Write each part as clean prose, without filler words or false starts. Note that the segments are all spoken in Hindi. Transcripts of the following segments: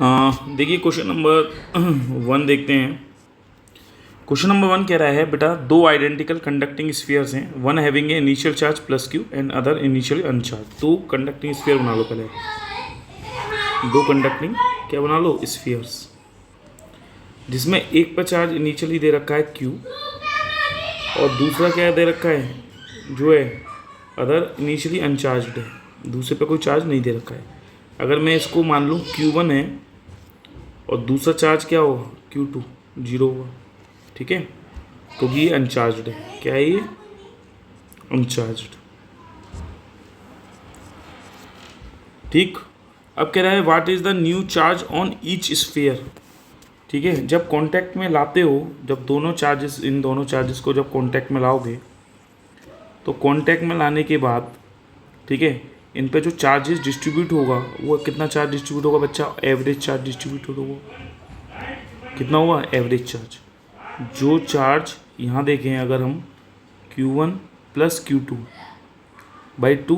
देखिए क्वेश्चन नंबर 1 देखते हैं। क्वेश्चन नंबर 1 कह रहा है बेटा दो आइडेंटिकल कंडक्टिंग स्फीयर्स हैं, one having a initial charge plus Q and other initially अनचार्ज। दो कंडक्टिंग स्फीयर बना लो पहले, दो कंडक्टिंग क्या बना लो स्फीयर्स, जिसमें एक पर चार्ज इनिशियली दे रखा है क्यू और दूसरा क्या दे रखा है जो है अदर इनिशियली अनचार्ज्ड है, दूसरे पे कोई चार्ज नहीं दे रखा है। अगर मैं इसको मान लूँ Q1 है और दूसरा चार्ज क्या होगा Q2 जीरो होगा, ठीक है, क्योंकि ये अनचार्ज्ड है। क्या है ये? अनचार्ज्ड। ठीक। अब कह रहा है what is the new charge on each sphere. ठीक है, जब कांटेक्ट में लाते हो, जब दोनों चार्जेस, इन दोनों चार्जेस को जब कांटेक्ट में लाओगे तो कांटेक्ट में लाने के बाद, ठीक है, इन पे जो चार्जेस डिस्ट्रीब्यूट होगा वो कितना चार्ज डिस्ट्रीब्यूट होगा बच्चा? एवरेज चार्ज डिस्ट्रीब्यूट होगा। कितना हुआ? Average charge. जो चार्ज यहाँ देखें अगर हम Q1 प्लस Q2 बाई 2,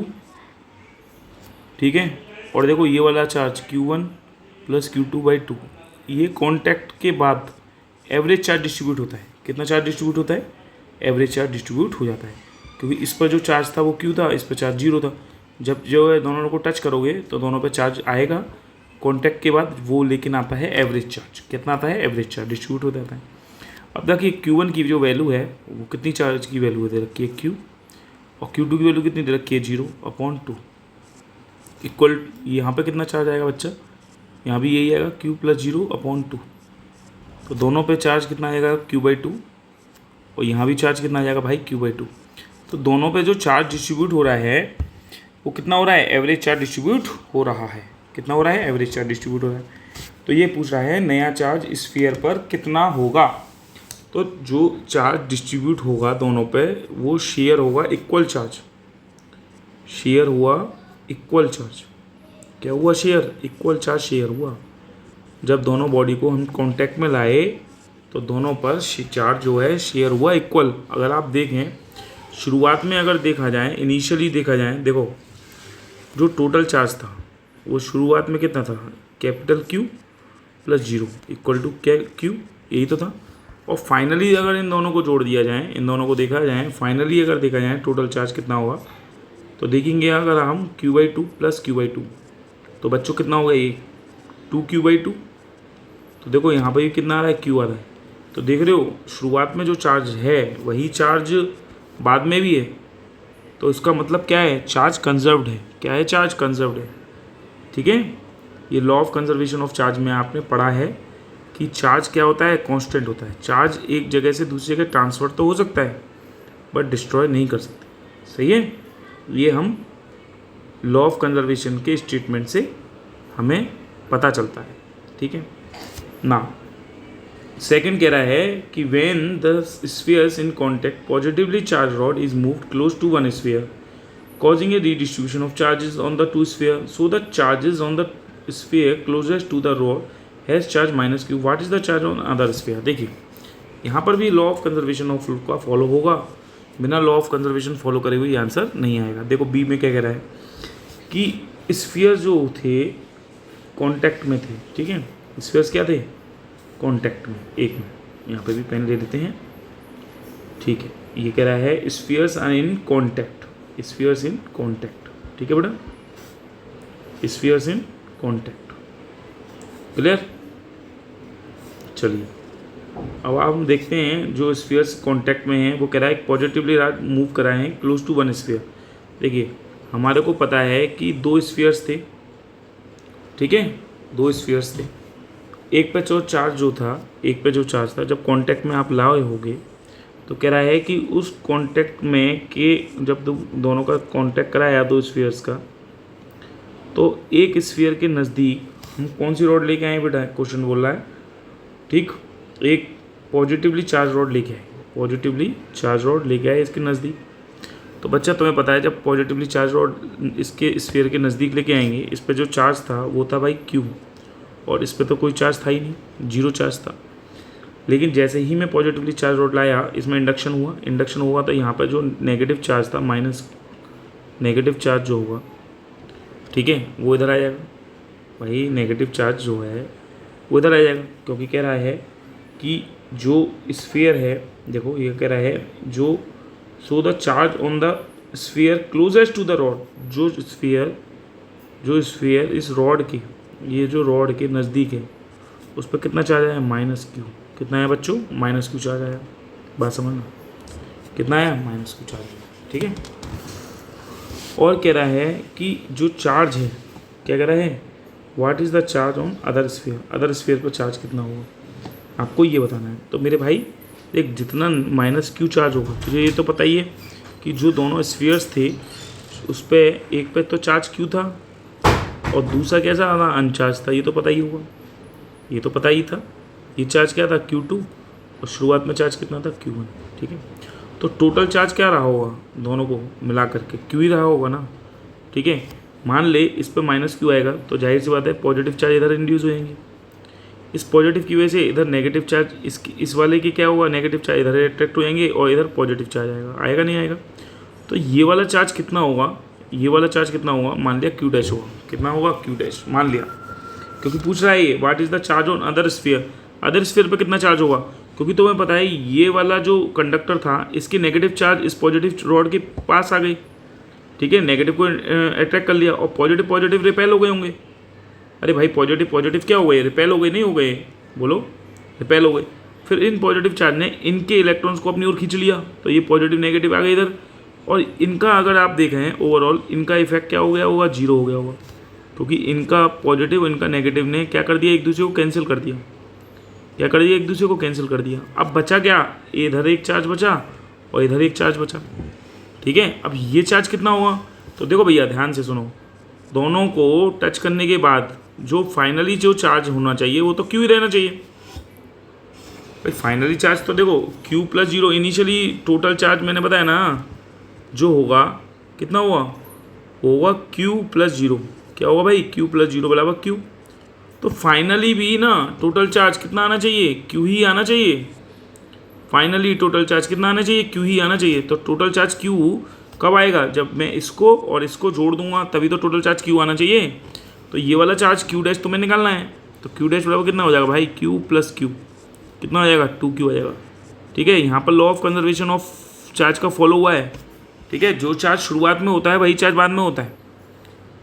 ठीक है, और देखो ये वाला charge Q1 plus Q2 by 2, ये कॉन्टैक्ट के बाद एवरेज चार्ज डिस्ट्रीब्यूट होता है। कितना चार्ज डिस्ट्रीब्यूट होता है? एवरेज चार्ज डिस्ट्रीब्यूट हो जाता है, क्योंकि इस पर जो चार्ज था वो Q था, इस पर चार्ज जीरो था। जब जो है दोनों को टच करोगे तो दोनों पे चार्ज आएगा कॉन्टैक्ट के बाद, वो लेकिन आता है एवरेज चार्ज। कितना आता है? एवरेज चार्ज डिस्ट्रीब्यूट हो जाता है। अब देखिए Q1 की जो वैल्यू है वो कितनी चार्ज की वैल्यू दे रखी है Q, और Q2 की वैल्यू कितनी दे रखी है 0/2 इक्वल। यहाँ पे कितना चार्ज आएगा बच्चा? यहाँ भी यही आएगा Q प्लस 0/2। तो दोनों पे चार्ज कितना आएगा Q/2, और यहाँ भी चार्ज कितना आ जाएगा भाई Q/2। तो दोनों पे जो चार्ज डिस्ट्रीब्यूट हो रहा है वो कितना हो रहा है? एवरेज चार्ज डिस्ट्रीब्यूट हो रहा है। कितना हो रहा है? एवरेज चार्ज डिस्ट्रीब्यूट हो रहा है। तो ये पूछ रहा है नया चार्ज स्फीयर पर कितना होगा। तो जो चार्ज डिस्ट्रीब्यूट होगा दोनों पे वो शेयर होगा इक्वल चार्ज। शेयर हुआ इक्वल चार्ज। क्या हुआ? शेयर, इक्वल चार्ज शेयर हुआ। जब दोनों बॉडी को हम कांटेक्ट में लाए तो दोनों पर चार्ज जो है शेयर हुआ इक्वल। अगर आप देखें शुरुआत में, अगर देखा जाए, इनिशियली देखा जाए, देखो जो टोटल चार्ज था वो शुरुआत में कितना था? Capital Q plus 0 equal to क्या Q, यही तो था। और फाइनली अगर इन दोनों को जोड़ दिया जाए, इन दोनों को देखा जाए, फाइनली अगर देखा जाए टोटल चार्ज कितना होगा, तो देखेंगे अगर हम Q/2 प्लस Q/2, तो बच्चों कितना होगा ये 2Q/2। तो देखो यहाँ पर भी कितना आ रहा है? Q आ रहा है। तो देख रहे हो शुरुआत में जो चार्ज है वही चार्ज बाद में भी है, तो इसका मतलब क्या है? चार्ज कंजर्व्ड है। क्या है? चार्ज कंजर्व्ड है। ठीक है, ये law of conservation of charge में आपने पढ़ा है कि चार्ज क्या होता है? कांस्टेंट होता है। चार्ज एक जगह से दूसरी जगह ट्रांसफ़र तो हो सकता है बट डिस्ट्रॉय नहीं कर सकते। सही है, ये हम लॉ ऑफ कंजर्वेशन के स्टेटमेंट से हमें पता चलता है। ठीक है ना। सेकेंड कह रहा है कि when the spheres in contact positively charge rod is moved close to one sphere causing a redistribution of charges on the two sphere, so the charges on the sphere closest to the rod has charge minus q. What is the charge on other sphere? देखिए यहाँ पर भी लॉ ऑफ कंजर्वेशन ऑफ का फॉलो होगा, बिना लॉ ऑफ कंजर्वेशन फॉलो करे हुए आंसर नहीं आएगा। देखो बी में क्या कह रहा है कि स्फीयर जो थे कॉन्टैक्ट में थे, ठीक है, स्फीयर्स क्या थे? कॉन्टैक्ट में। एक में यहाँ पे भी पेन ले लेते हैं, ठीक है। ये कह रहा है spheres are in contact, spheres in contact, ठीक है बेटा, स्फीयर्स इन कॉन्टैक्ट। क्लियर? चलिए अब हम देखते हैं जो स्फीयर्स कॉन्टैक्ट में हैं वो कह रहा है पॉजिटिवली मूव कराए हैं क्लोज टू वन स्फीयर। देखिए हमारे को पता है कि दो स्फीयर्स थे, ठीक है, दो स्फीयर्स थे। एक पे जो चार्ज जो था, एक पे जो चार्ज था, जब कॉन्टैक्ट में आप लाए होगे तो कह रहा है कि उस कांटेक्ट में के जब दोनों का कांटेक्ट कराया दो स्फीयर्स का, तो एक स्फीयर के नज़दीक हम कौन सी रॉड लेके आए बेटा? क्वेश्चन बोल रहा है, ठीक, एक पॉजिटिवली चार्ज रॉड लेके आए, पॉजिटिवली चार्ज रॉड लेके आए इसके नज़दीक। तो बच्चा तुम्हें पता है जब पॉजिटिवली चार्ज रॉड इसके स्फीयर के नज़दीक लेके आएंगे, इस पर जो चार्ज था वो था भाई Q, और इस पर तो कोई चार्ज था ही नहीं, जीरो चार्ज था। लेकिन जैसे ही मैं पॉजिटिवली चार्ज रॉड लाया, इसमें इंडक्शन हुआ, इंडक्शन हुआ तो यहाँ पर जो नेगेटिव चार्ज था, माइनस नेगेटिव चार्ज जो होगा, ठीक है, वो इधर आ जाएगा, भाई नेगेटिव चार्ज जो है वो इधर आ जाएगा, क्योंकि कह रहा है कि जो स्फीयर है, देखो ये कह रहा है जो so the charge on the sphere closest to the rod, जो स्फीयर इस रॉड की, ये जो रॉड के नज़दीक है उस पर कितना चार्ज आया, माइनस क्यू। कितना है बच्चों, माइनस क्यू चार्ज आया। बात समझना, कितना आया, माइनस क्यू चार्ज। ठीक है। और कह रहा है कि जो चार्ज है, क्या कह रहा है, what is the charge on other sphere, other sphere पर चार्ज कितना होगा, आपको ये बताना है। तो मेरे भाई एक जितना माइनस क्यू चार्ज होगा, तुझे ये तो पता ही है कि जो दोनों स्फीयर्स थे उस पर एक पे तो चार्ज क्यू था और दूसरा कैसा था, अनचार्ज था। ये तो पता ही होगा, ये तो पता ही था। ये चार्ज क्या था, Q2, और शुरुआत में चार्ज कितना था, Q1। ठीक है। तो टोटल चार्ज क्या रहा होगा दोनों को मिला करके, Q ही रहा होगा ना। ठीक है। मान ले इस पर माइनस क्यू आएगा तो जाहिर सी बात है पॉजिटिव चार्ज इधर इंड्यूस होएंगे। इस पॉजिटिव की वजह से इधर नेगेटिव चार्ज, इस वाले की क्या होगा, नेगेटिव चार्ज इधर अट्रैक्ट हो जाएंगे और इधर पॉजिटिव चार्ज आएगा। आएगा नहीं आएगा। तो ये वाला चार्ज कितना होगा, ये वाला चार्ज कितना होगा, मान लिया Q डैश होगा। कितना होगा, Q डैश मान लिया, क्योंकि पूछ रहा है ये what is the charge on other sphere, other sphere पे कितना चार्ज होगा। क्योंकि तुम्हें पता है ये वाला जो कंडक्टर था इसकी नेगेटिव चार्ज इस पॉजिटिव रॉड के पास आ गई। ठीक है। नेगेटिव को अट्रैक्ट कर लिया और पॉजिटिव पॉजिटिव रिपेल हो गए होंगे। अरे भाई पॉजिटिव पॉजिटिव क्या हो गए, रिपेल हो गए, नहीं हो गए, बोलो, रिपेल हो गए। फिर इन पॉजिटिव चार्ज ने इनके इलेक्ट्रॉन्स को अपनी ओर खींच लिया, तो ये पॉजिटिव नेगेटिव आ गए इधर। और इनका अगर आप देखें ओवरऑल इनका इफेक्ट क्या हो गया होगा, जीरो हो गया होगा, क्योंकि इनका पॉजिटिव इनका नेगेटिव ने क्या कर दिया, एक दूसरे को कैंसिल कर दिया। क्या कर दिया, एक दूसरे को कैंसिल कर दिया। अब बचा क्या, इधर एक चार्ज बचा और इधर एक चार्ज बचा। ठीक है। अब ये चार्ज कितना हुआ, तो देखो भैया ध्यान से सुनो, दोनों को टच करने के बाद जो फाइनली जो चार्ज होना चाहिए वो तो क्यू ही रहना चाहिए भाई। फाइनली चार्ज तो देखो Q plus zero, initially total charge मैंने बताया ना जो होगा, कितना होगा Q प्लस जीरो। क्या होगा भाई, Q प्लस जीरो बराबर Q। तो फाइनली भी ना टोटल चार्ज कितना आना चाहिए, Q ही आना चाहिए। फाइनली टोटल चार्ज कितना आना चाहिए, Q ही आना चाहिए। तो टोटल चार्ज Q कब आएगा, जब मैं इसको और इसको जोड़ दूंगा तभी तो टोटल चार्ज Q आना चाहिए। तो ये वाला चार्ज Q डैश तुम्हें निकालना है, तो Q डैश बराबर कितना हो जाएगा भाई, Q प्लस Q, कितना हो जाएगा, 2Q आ जाएगा। ठीक है। यहाँ पर law of conservation of charge का फॉलो हुआ है। ठीक है। जो चार्ज शुरुआत में होता है वही चार्ज बाद में होता है।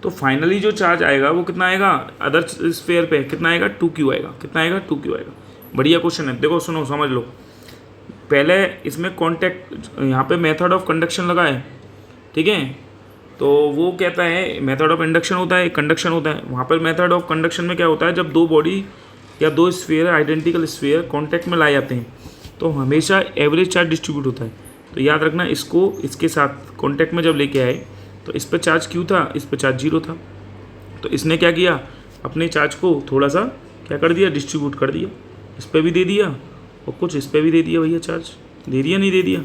तो फाइनली जो चार्ज आएगा वो कितना आएगा, अदर स्फीयर पे कितना आएगा, 2Q आएगा। कितना आएगा, 2Q आएगा। बढ़िया क्वेश्चन है, देखो सुनो समझ लो। पहले इसमें कॉन्टैक्ट, यहाँ पे मेथड ऑफ कंडक्शन लगा है। ठीक है। तो वो कहता है मेथड ऑफ इंडक्शन होता है, कंडक्शन होता है। वहाँ पर मेथड ऑफ कंडक्शन में क्या होता है, जब दो बॉडी या दो स्फीयर आइडेंटिकल स्फीयर कॉन्टैक्ट में लाए जाते हैं तो हमेशा एवरेज चार्ज डिस्ट्रीब्यूट होता है। तो याद रखना, इसको इसके साथ कॉन्टैक्ट में जब लेके आए तो इस पर चार्ज Q था, इस पर चार्ज जीरो था। तो इसने क्या किया, अपने चार्ज को थोड़ा सा क्या कर दिया, डिस्ट्रीब्यूट कर दिया। इस पर भी दे दिया और कुछ इस पर भी दे दिया। भैया चार्ज दे दिया नहीं दे दिया,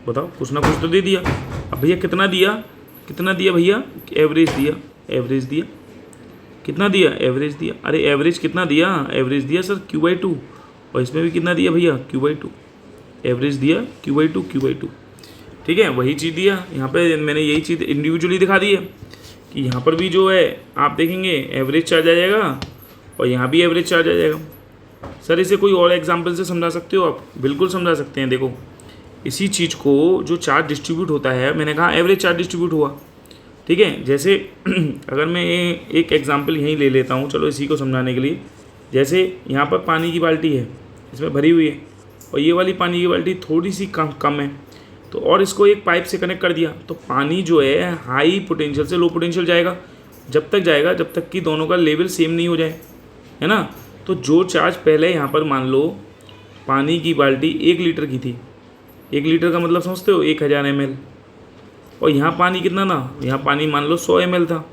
बताओ, कुछ ना कुछ तो दे दिया। अब भैया कितना दिया, कितना दिया भैया, एवरेज दिया, एवरेज दिया, कितना दिया, एवरेज दिया। अरे एवरेज कितना दिया, एवरेज दिया सर Q/2, और इसमें भी कितना दिया भैया, Q/2, एवरेज दिया Q/2। ठीक है। वही चीज़ दिया यहाँ पे, मैंने यही चीज़ इंडिविजुअली दिखा दी है कि यहाँ पर भी जो है आप देखेंगे एवरेज चार्ज आ जाएगा और यहाँ भी एवरेज चार्ज आ जाएगा। सर इसे कोई और एग्जांपल से समझा सकते हो आप, बिल्कुल समझा सकते हैं। देखो इसी चीज़ को जो चार्ज डिस्ट्रीब्यूट होता है, मैंने कहा एवरेज चार्ज डिस्ट्रीब्यूट हुआ। ठीक है। जैसे अगर मैं एक एग्जांपल यहीं ले लेता हूँ, चलो इसी को समझाने के लिए। जैसे यहाँ पर पानी की बाल्टी है, इसमें भरी हुई है, और ये वाली पानी की बाल्टी थोड़ी सी कम है, तो और इसको एक पाइप से कनेक्ट कर दिया तो पानी जो है हाई पोटेंशियल से लो पोटेंशियल जाएगा, जब तक कि दोनों का लेवल सेम नहीं हो जाए, है ना। तो जो चार्ज पहले यहाँ पर मान लो पानी की बाल्टी 1 लीटर की थी, 1 लीटर का मतलब समझते हो 1000 ml, और यहाँ पानी कितना था, यहाँ पानी मान लो 100 ml था।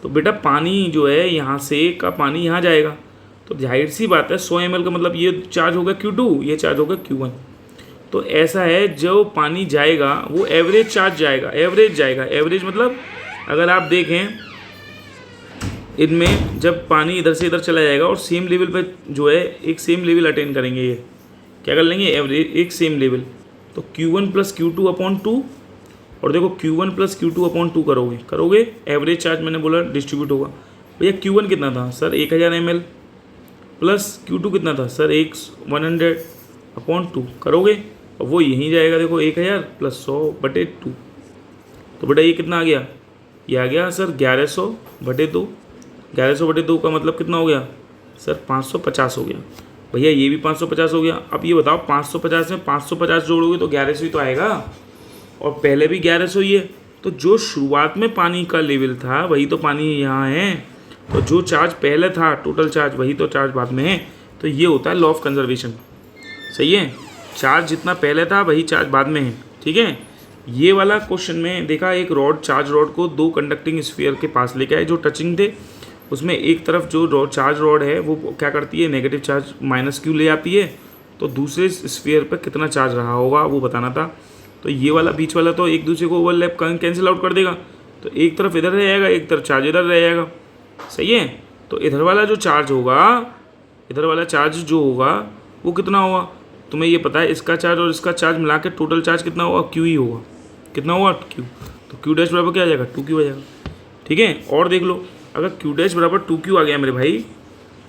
तो बेटा पानी जो है यहाँ से का पानी यहाँ जाएगा, तो जाहिर सी बात है 100 ml का मतलब ये चार्ज होगा Q2, ये चार्ज होगा Q1। तो ऐसा है, जो पानी जाएगा वो एवरेज चार्ज जाएगा, एवरेज जाएगा। एवरेज मतलब अगर आप देखें इनमें जब पानी इधर से इधर चला जाएगा और सेम लेवल पे जो है एक सेम लेवल अटेन करेंगे, ये क्या कर लेंगे, एवरेज एक सेम लेवल। तो Q1 प्लस Q2/2, और देखो Q1 प्लस Q2/2 करोगे एवरेज चार्ज मैंने बोला डिस्ट्रीब्यूट होगा। भैया Q1 कितना था सर 1000 ml प्लस Q2 कितना था सर 100/2 करोगे और वो यहीं जाएगा। देखो 1000 प्लस 100/2, तो बेटा ये कितना आ गया, ये आ गया सर 1100/2। 1100/2 का मतलब कितना हो गया सर 550 हो गया। भैया ये भी 550 हो गया। अब ये बताओ 550 में 550 जोड़ोगे तो 1100 ही तो आएगा, और पहले भी 1100 ही है। तो जो शुरुआत में पानी का लेवल था वही तो पानी यहाँ है, तो जो चार्ज पहले था टोटल चार्ज वही तो चार्ज बाद में है। तो ये होता है लॉ ऑफ कंजर्वेशन। सही है, चार्ज जितना पहले था वही चार्ज बाद में है। ठीक है, ये वाला क्वेश्चन में देखा, एक रॉड चार्ज रॉड को दो कंडक्टिंग स्फीयर के पास लेके आए जो टचिंग थे। उसमें एक तरफ जो चार्ज रॉड है वो क्या करती है, नेगेटिव चार्ज -Q ले आती है, तो दूसरे स्फीयर पर कितना चार्ज रहा होगा वो बताना था। तो ये वाला बीच वाला तो एक दूसरे को ओवरलैप कैंसिल आउट कर देगा, तो एक तरफ इधर रह जाएगा, एक तरफ चार्ज इधर रह जाएगा। सही है, तो इधर वाला जो चार्ज होगा, इधर वाला चार्ज जो होगा वो कितना होगा, तुम्हें ये पता है, इसका चार्ज और इसका चार्ज मिला के टोटल चार्ज कितना होगा, Q ही होगा। कितना होगा Q, तो Q डैश बराबर क्या आ जाएगा 2Q आ जाएगा। ठीक है, और देख लो, अगर Q डैश बराबर 2Q आ गया मेरे भाई,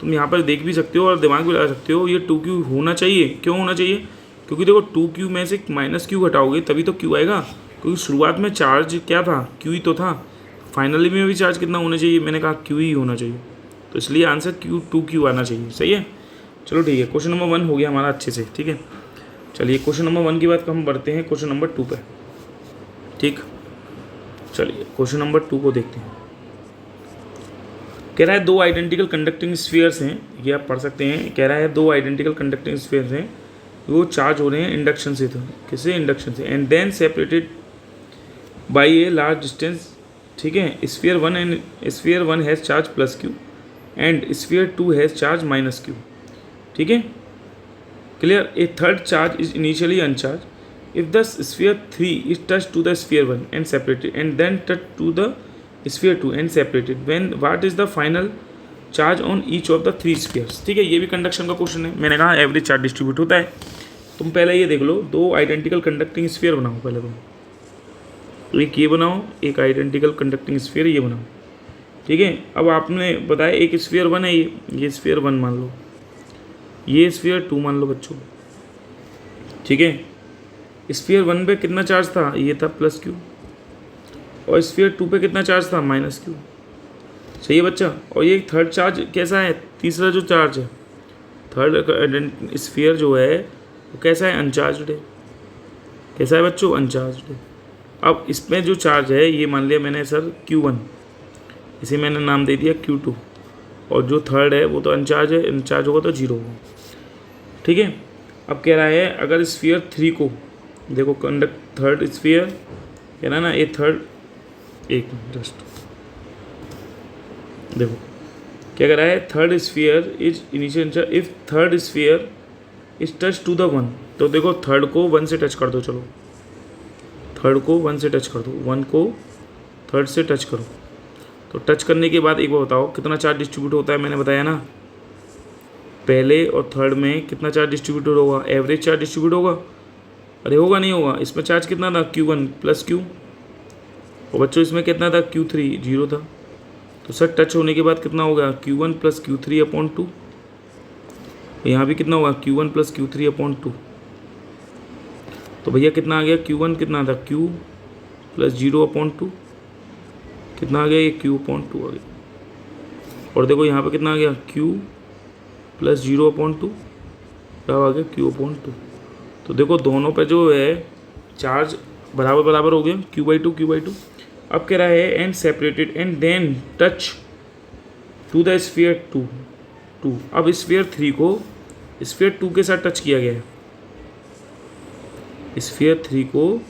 तुम यहाँ पर देख भी सकते हो और दिमाग भी लगा सकते हो, ये 2Q होना चाहिए। क्यों होना चाहिए, क्योंकि देखो 2Q में से -Q घटाओगे तभी तो Q आएगा, क्योंकि शुरुआत में चार्ज क्या था, Q ही तो था। फाइनली में भी चार्ज कितना होना चाहिए, मैंने कहा Q ही होना चाहिए, तो इसलिए आंसर 2Q आना चाहिए। सही है, चलो ठीक है, क्वेश्चन नंबर 1 हो गया हमारा अच्छे से। ठीक है, चलिए क्वेश्चन नंबर 1 की बात हम बढ़ते हैं क्वेश्चन नंबर 2 पे। ठीक, चलिए क्वेश्चन नंबर 2 को देखते हैं। कह रहा है दो आइडेंटिकल कंडक्टिंग स्फीयर्स हैं, ये आप पढ़ सकते हैं। कह रहा है दो आइडेंटिकल कंडक्टिंग स्फीयर्स हैं, वो चार्ज हो रहे हैं इंडक्शन से, तो किससे, इंडक्शन से, and then separated by a large distance. ठीक है, sphere 1 has charge +Q and sphere 2 has charge -Q। ठीक है, clear. A third charge is initially uncharge if the sphere 3 is touch to the sphere 1 and separated and then touch to the sphere 2 and separated, when what is the final charge on each of the 3 spheres. ठीक है, ये भी कंडक्शन का क्वेश्चन है। मैंने कहा एवरेज चार्ज डिस्ट्रीब्यूट होता है। तुम पहले ये देख लो, दो आइडेंटिकल कंडक्टिंग स्फीयर बनाओ पहले तुम, तो एक ये बनाओ, एक आइडेंटिकल कंडक्टिंग स्फीयर ये बनाओ। ठीक है, अब आपने बताया एक स्फीयर 1 है, ये स्फीयर 1 मान लो, ये स्फीयर 2 मान लो बच्चों। ठीक है, स्फीयर 1 पे कितना चार्ज था, ये था +Q, और स्फीयर 2 पे कितना चार्ज था, -Q। सही है बच्चा, और ये थर्ड चार्ज कैसा है, तीसरा जो चार्ज है, थर्ड स्फीयर जो है वो कैसा है, अनचार्जड है। कैसा है बच्चों, अनचार्जड है। अब इसमें जो चार्ज है ये मान लिया मैंने सर Q1, इसे मैंने नाम दे दिया Q2, और जो थर्ड है वो तो अनचार्ज है, अनचार्ज होगा तो 0 होगा। ठीक है, अब कह रहा है अगर स्फीयर 3 को देखो, थर्ड स्फीयर कह रहा है ना, ये थर्ड, एक मिनट जस्ट देखो क्या कह रहा है, third sphere is initial if third sphere is touch to the 1, तो देखो थर्ड को 1 से टच कर दो, चलो थर्ड को 1 से टच कर दो, 1 को थर्ड से टच करो, तो टच करने के बाद एक बार बताओ कितना चार्ज डिस्ट्रीब्यूट होता है। मैंने बताया ना, पहले और थर्ड में कितना चार्ज डिस्ट्रीब्यूट होगा, एवरेज चार्ज डिस्ट्रीब्यूट होगा। अरे होगा नहीं होगा, इसमें चार्ज कितना था, Q1 +Q, और बच्चों इसमें कितना था, Q3 0 था। तो सर टच होने के बाद कितना होगा, Q1 + Q3/2, यहाँ भी कितना होगा, Q1 + Q3/2। तो भैया कितना आ गया, Q1 कितना था, Q + 0/2, कितना आ गया, ये Q/2 आ गया। और देखो यहाँ पे कितना आ गया, Q + 0/2, क्या आ गया, Q/2। तो देखो दोनों पे जो है चार्ज बराबर बराबर हो गया, Q/2। अब कह रहा है and separated and then touch to the sphere 2। अब स्फीयर 3 को स्फीयर 2 के साथ टच किया गया है, स्फीयर 3 को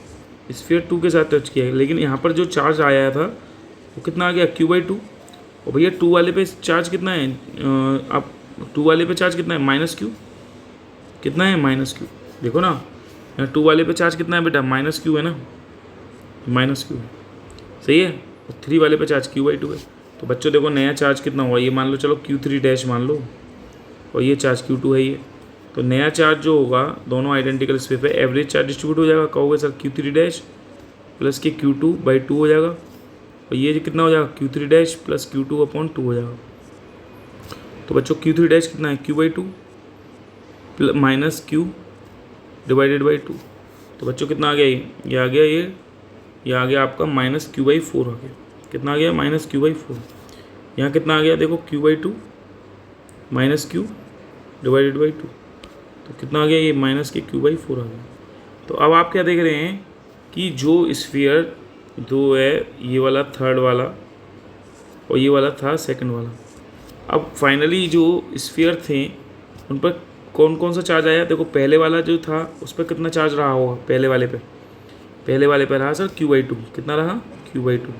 स्फीयर 2 के साथ टच किया है, लेकिन यहाँ पर जो चार्ज आया था वो कितना आ गया, Q/2। और भैया 2 वाले पे चार्ज कितना है, अब 2 वाले पे चार्ज कितना है, -Q, कितना है, -Q। देखो ना, यहाँ 2 वाले पे चार्ज कितना है बेटा, -Q है ना, -Q सही है, और 3 वाले पे चार्ज Q/2 है। तो बच्चों देखो नया चार्ज कितना हुआ, ये मान लो चलो Q3 डैश मान लो, और ये चार्ज Q2 है ये। तो नया चार्ज जो होगा दोनों आइडेंटिकल स्फीयर पे एवरेज चार्ज डिस्ट्रीब्यूट हो जाएगा, कहोगे सर Q3 डैश प्लस के Q2/2 हो जाएगा। और ये कितना हो जाएगा Q3 प्लस Q2/2 हो जाएगा। तो बच्चों Q3 कितना है Q/2 minus Q divided by 2। तो बच्चों कितना आ गया, ये आ गया, ये आ गया आपका माइनस Q/4 आ गया। कितना आ गया माइनस Q/4। यहाँ कितना आ गया देखो Q/2 minus Q divided by 2। तो कितना आ गया ये माइनस के Q/4 आ गया। तो अब आप क्या देख रहे हैं कि जो स्फीयर दो है, ये वाला थर्ड वाला और ये वाला था सेकंड वाला। अब फाइनली जो स्फीयर थे उन पर कौन कौन सा चार्ज आया, देखो पहले वाला जो था उस पर कितना चार्ज रहा होगा, पहले वाले पे रहा सर Q/2। कितना रहा Q/2,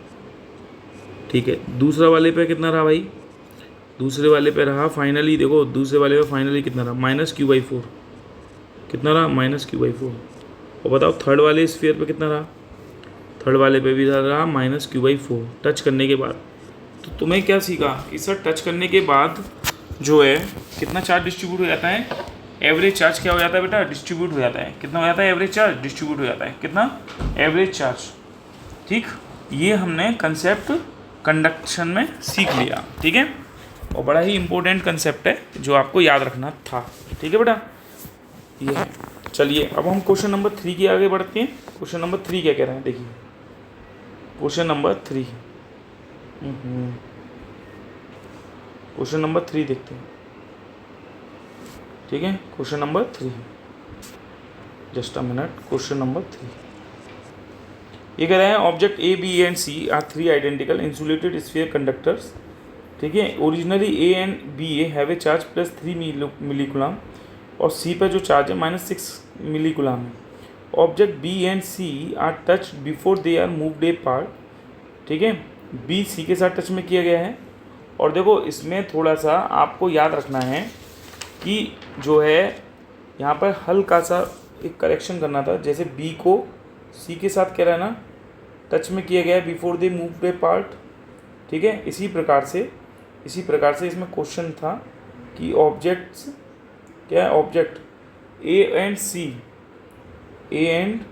ठीक है। दूसरा वाले पे कितना रहा भाई, दूसरे वाले पे रहा फाइनली, देखो दूसरे वाले पे फाइनली कितना रहा माइनस Q/4। कितना रहा माइनस Q/4। और बताओ थर्ड वाले स्फीयर पे कितना रहा, थर्ड वाले पे भी रहा माइनस Q/4 टच करने के बाद। तो तुम्हें क्या सीखा कि सर टच करने के बाद जो है कितना चार्ज डिस्ट्रीब्यूट हो जाता है, एवरेज चार्ज क्या हो जाता है बेटा, डिस्ट्रीब्यूट हो जाता है। कितना हो जाता है एवरेज चार्ज, डिस्ट्रीब्यूट हो जाता है। कितना एवरेज चार्ज, ठीक। ये हमने कंसेप्ट कंडक्शन में सीख लिया, ठीक है। और बड़ा ही इंपॉर्टेंट कंसेप्ट है जो आपको याद रखना था, ठीक है बेटा। ये है, चलिए अब हम क्वेश्चन नंबर 3 की आगे बढ़ते हैं। क्वेश्चन नंबर 3 क्या कह रहे हैं देखिए, क्वेश्चन नंबर 3 क्वेश्चन नंबर 3 देखते हैं, ठीक है। Question number 3, just a minute. Question number 3 ये कह रहे हैं object A, B and C are 3 identical insulated sphere conductors, ठीक है। Originally A and B have a charge plus 3 milli coulomb और C पर जो चार्ज है -6 मिली कूलम है। Object B and C are touch before they are moved apart, ठीक है। B C के साथ टच में किया गया है। और देखो इसमें थोड़ा सा आपको याद रखना है कि जो है यहाँ पर हल्का सा एक करेक्शन करना था। जैसे B को C के साथ कह रहा है ना, टच में किया गया है before they moved apart, ठीक है। इसी प्रकार से इसमें क्वेश्चन था कि ऑब्जेक्ट्स क्या है, ऑब्जेक्ट A एंड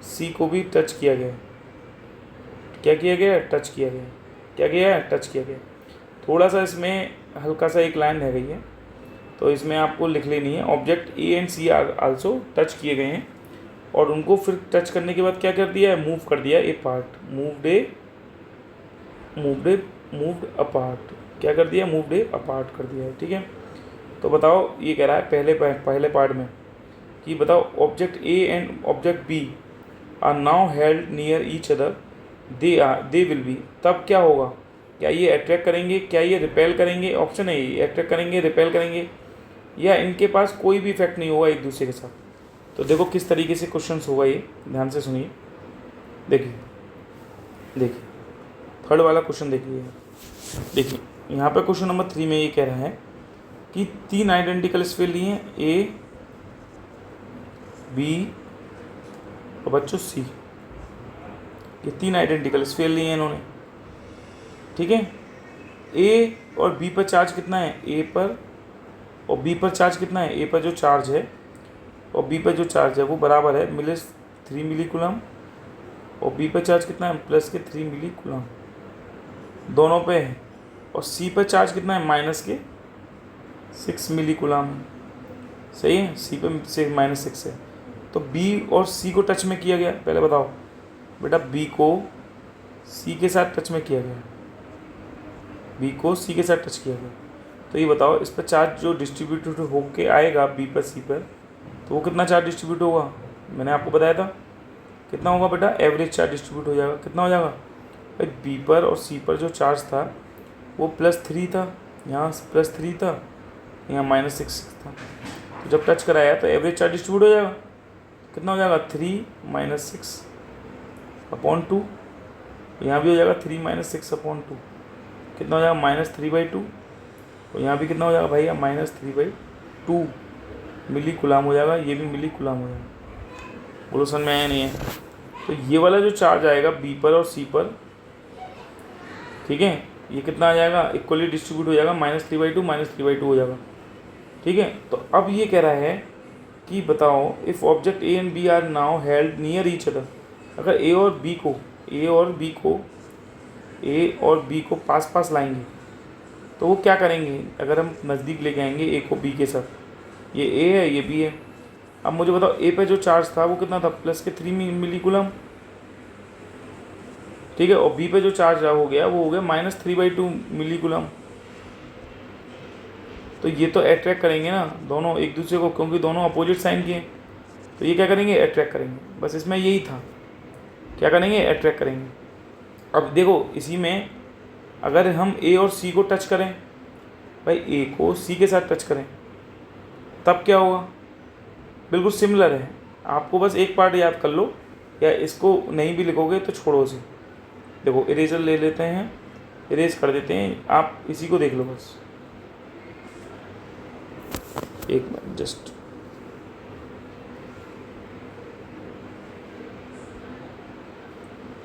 C को भी टच किया गया है। क्या किया गया है, टच किया गया है। क्या किया है, टच किया गया। थोड़ा सा इसमें हल्का सा एक लाइन रह गई है, तो इसमें आपको लिख लेनी है। Object A and C are also touch किए गए हैं और उनको फिर टच करने के बाद क्या कर दिया है, मूव कर दिया ए पार्ट, मूव्ड अपार्ट। क्या कर दिया, मूव्ड ए अपार्ट कर दिया है, ठीक है। तो बताओ ये कह रहा है पहले पार्ट में कि बताओ object A and object B are now held near each other, they will be. तब क्या होगा, क्या ये अट्रैक्ट करेंगे, क्या ये रिपेल करेंगे। ऑप्शन है ये अट्रैक्ट करेंगे, रिपेल करेंगे, या इनके पास कोई भी इफेक्ट नहीं होगा एक दूसरे के साथ। तो देखो किस तरीके से क्वेश्चन होगा ये, ध्यान से सुनिए। देखिए थर्ड वाला क्वेश्चन देखिए यहाँ पे क्वेश्चन नंबर 3 में ये कह रहा है कि 3 आइडेंटिकल स्फीयर लिए हैं, A, B और बच्चों C। ये 3 आइडेंटिकल स्फीयर लिए हैं इन्होंने, ठीक है। A और B पर चार्ज कितना है, A पर और B पर चार्ज कितना है, A पर जो चार्ज है और B पर जो चार्ज है वो बराबर है -3 मिली-कूलम और B पर चार्ज कितना है, प्लस के 3 मिली-कूलम दोनों पे है। और C पर चार्ज कितना है, -6 मिली-कूलम। सही है, C पे से -6 है। तो B और C को टच में किया गया। पहले बताओ बेटा, B को C के साथ टच में किया गया, B को C के साथ टच किया गया। तो ये बताओ इस पर चार्ज जो डिस्ट्रीब्यूट होके आएगा B पर C पर, तो वो कितना चार्ज डिस्ट्रीब्यूट होगा, मैंने आपको बताया था कितना होगा बेटा, एवरेज चार्ज डिस्ट्रीब्यूट हो जाएगा। कितना हो जाएगा भाई, B पर और C पर जो चार्ज था वो +3 था, यहाँ +3 था, यहाँ -6 था। तो जब टच कराया तो एवरेज चार्ज डिस्ट्रीब्यूट हो जाएगा। कितना हो जाएगा, 3 - 6/2। यहाँ भी हो जाएगा 3 - 6/2। कितना हो जाएगा, -3/2। और यहाँ भी कितना हो जाएगा भैया, -3/2 मिली-कूलम हो जाएगा। ये भी मिली-कूलम हो जाएगा। बोलो समझ में आया नहीं है। तो ये वाला जो चार्ज आएगा B पर और C पर, ठीक है, ये कितना आ जाएगा, इक्वली डिस्ट्रीब्यूट हो जाएगा, -3/2 हो जाएगा, ठीक है। तो अब ये कह रहा है कि बताओ if object A and B are now held near each other, अगर A और B को ए और बी को पास पास लाएंगे तो वो क्या करेंगे, अगर हम नज़दीक लेके आएंगे ए को बी के साथ, ये ए है ये बी है। अब मुझे बताओ ए पे जो चार्ज था वो कितना था, प्लस के 3 मिली कूलम, ठीक है, और बी पे जो चार्ज हो गया वो हो गया -3/2 मिली कूलम। तो ये तो अट्रैक्ट करेंगे ना दोनों एक दूसरे को, क्योंकि दोनों अपोजिट साइन के हैं, तो ये क्या करेंगे, अट्रैक्ट करेंगे। बस इसमें यही था, क्या करेंगे, अट्रैक्ट करेंगे। अब देखो इसी में अगर हम ए और सी को टच करें, भाई ए को सी के साथ टच करें, तब क्या होगा, बिल्कुल सिमिलर है। आपको बस एक पार्ट याद कर लो, या इसको नहीं भी लिखोगे तो छोड़ो इसे। देखो इरेजर ले लेते हैं, इरेज कर देते हैं, आप इसी को देख लो बस, एक मिनट जस्ट।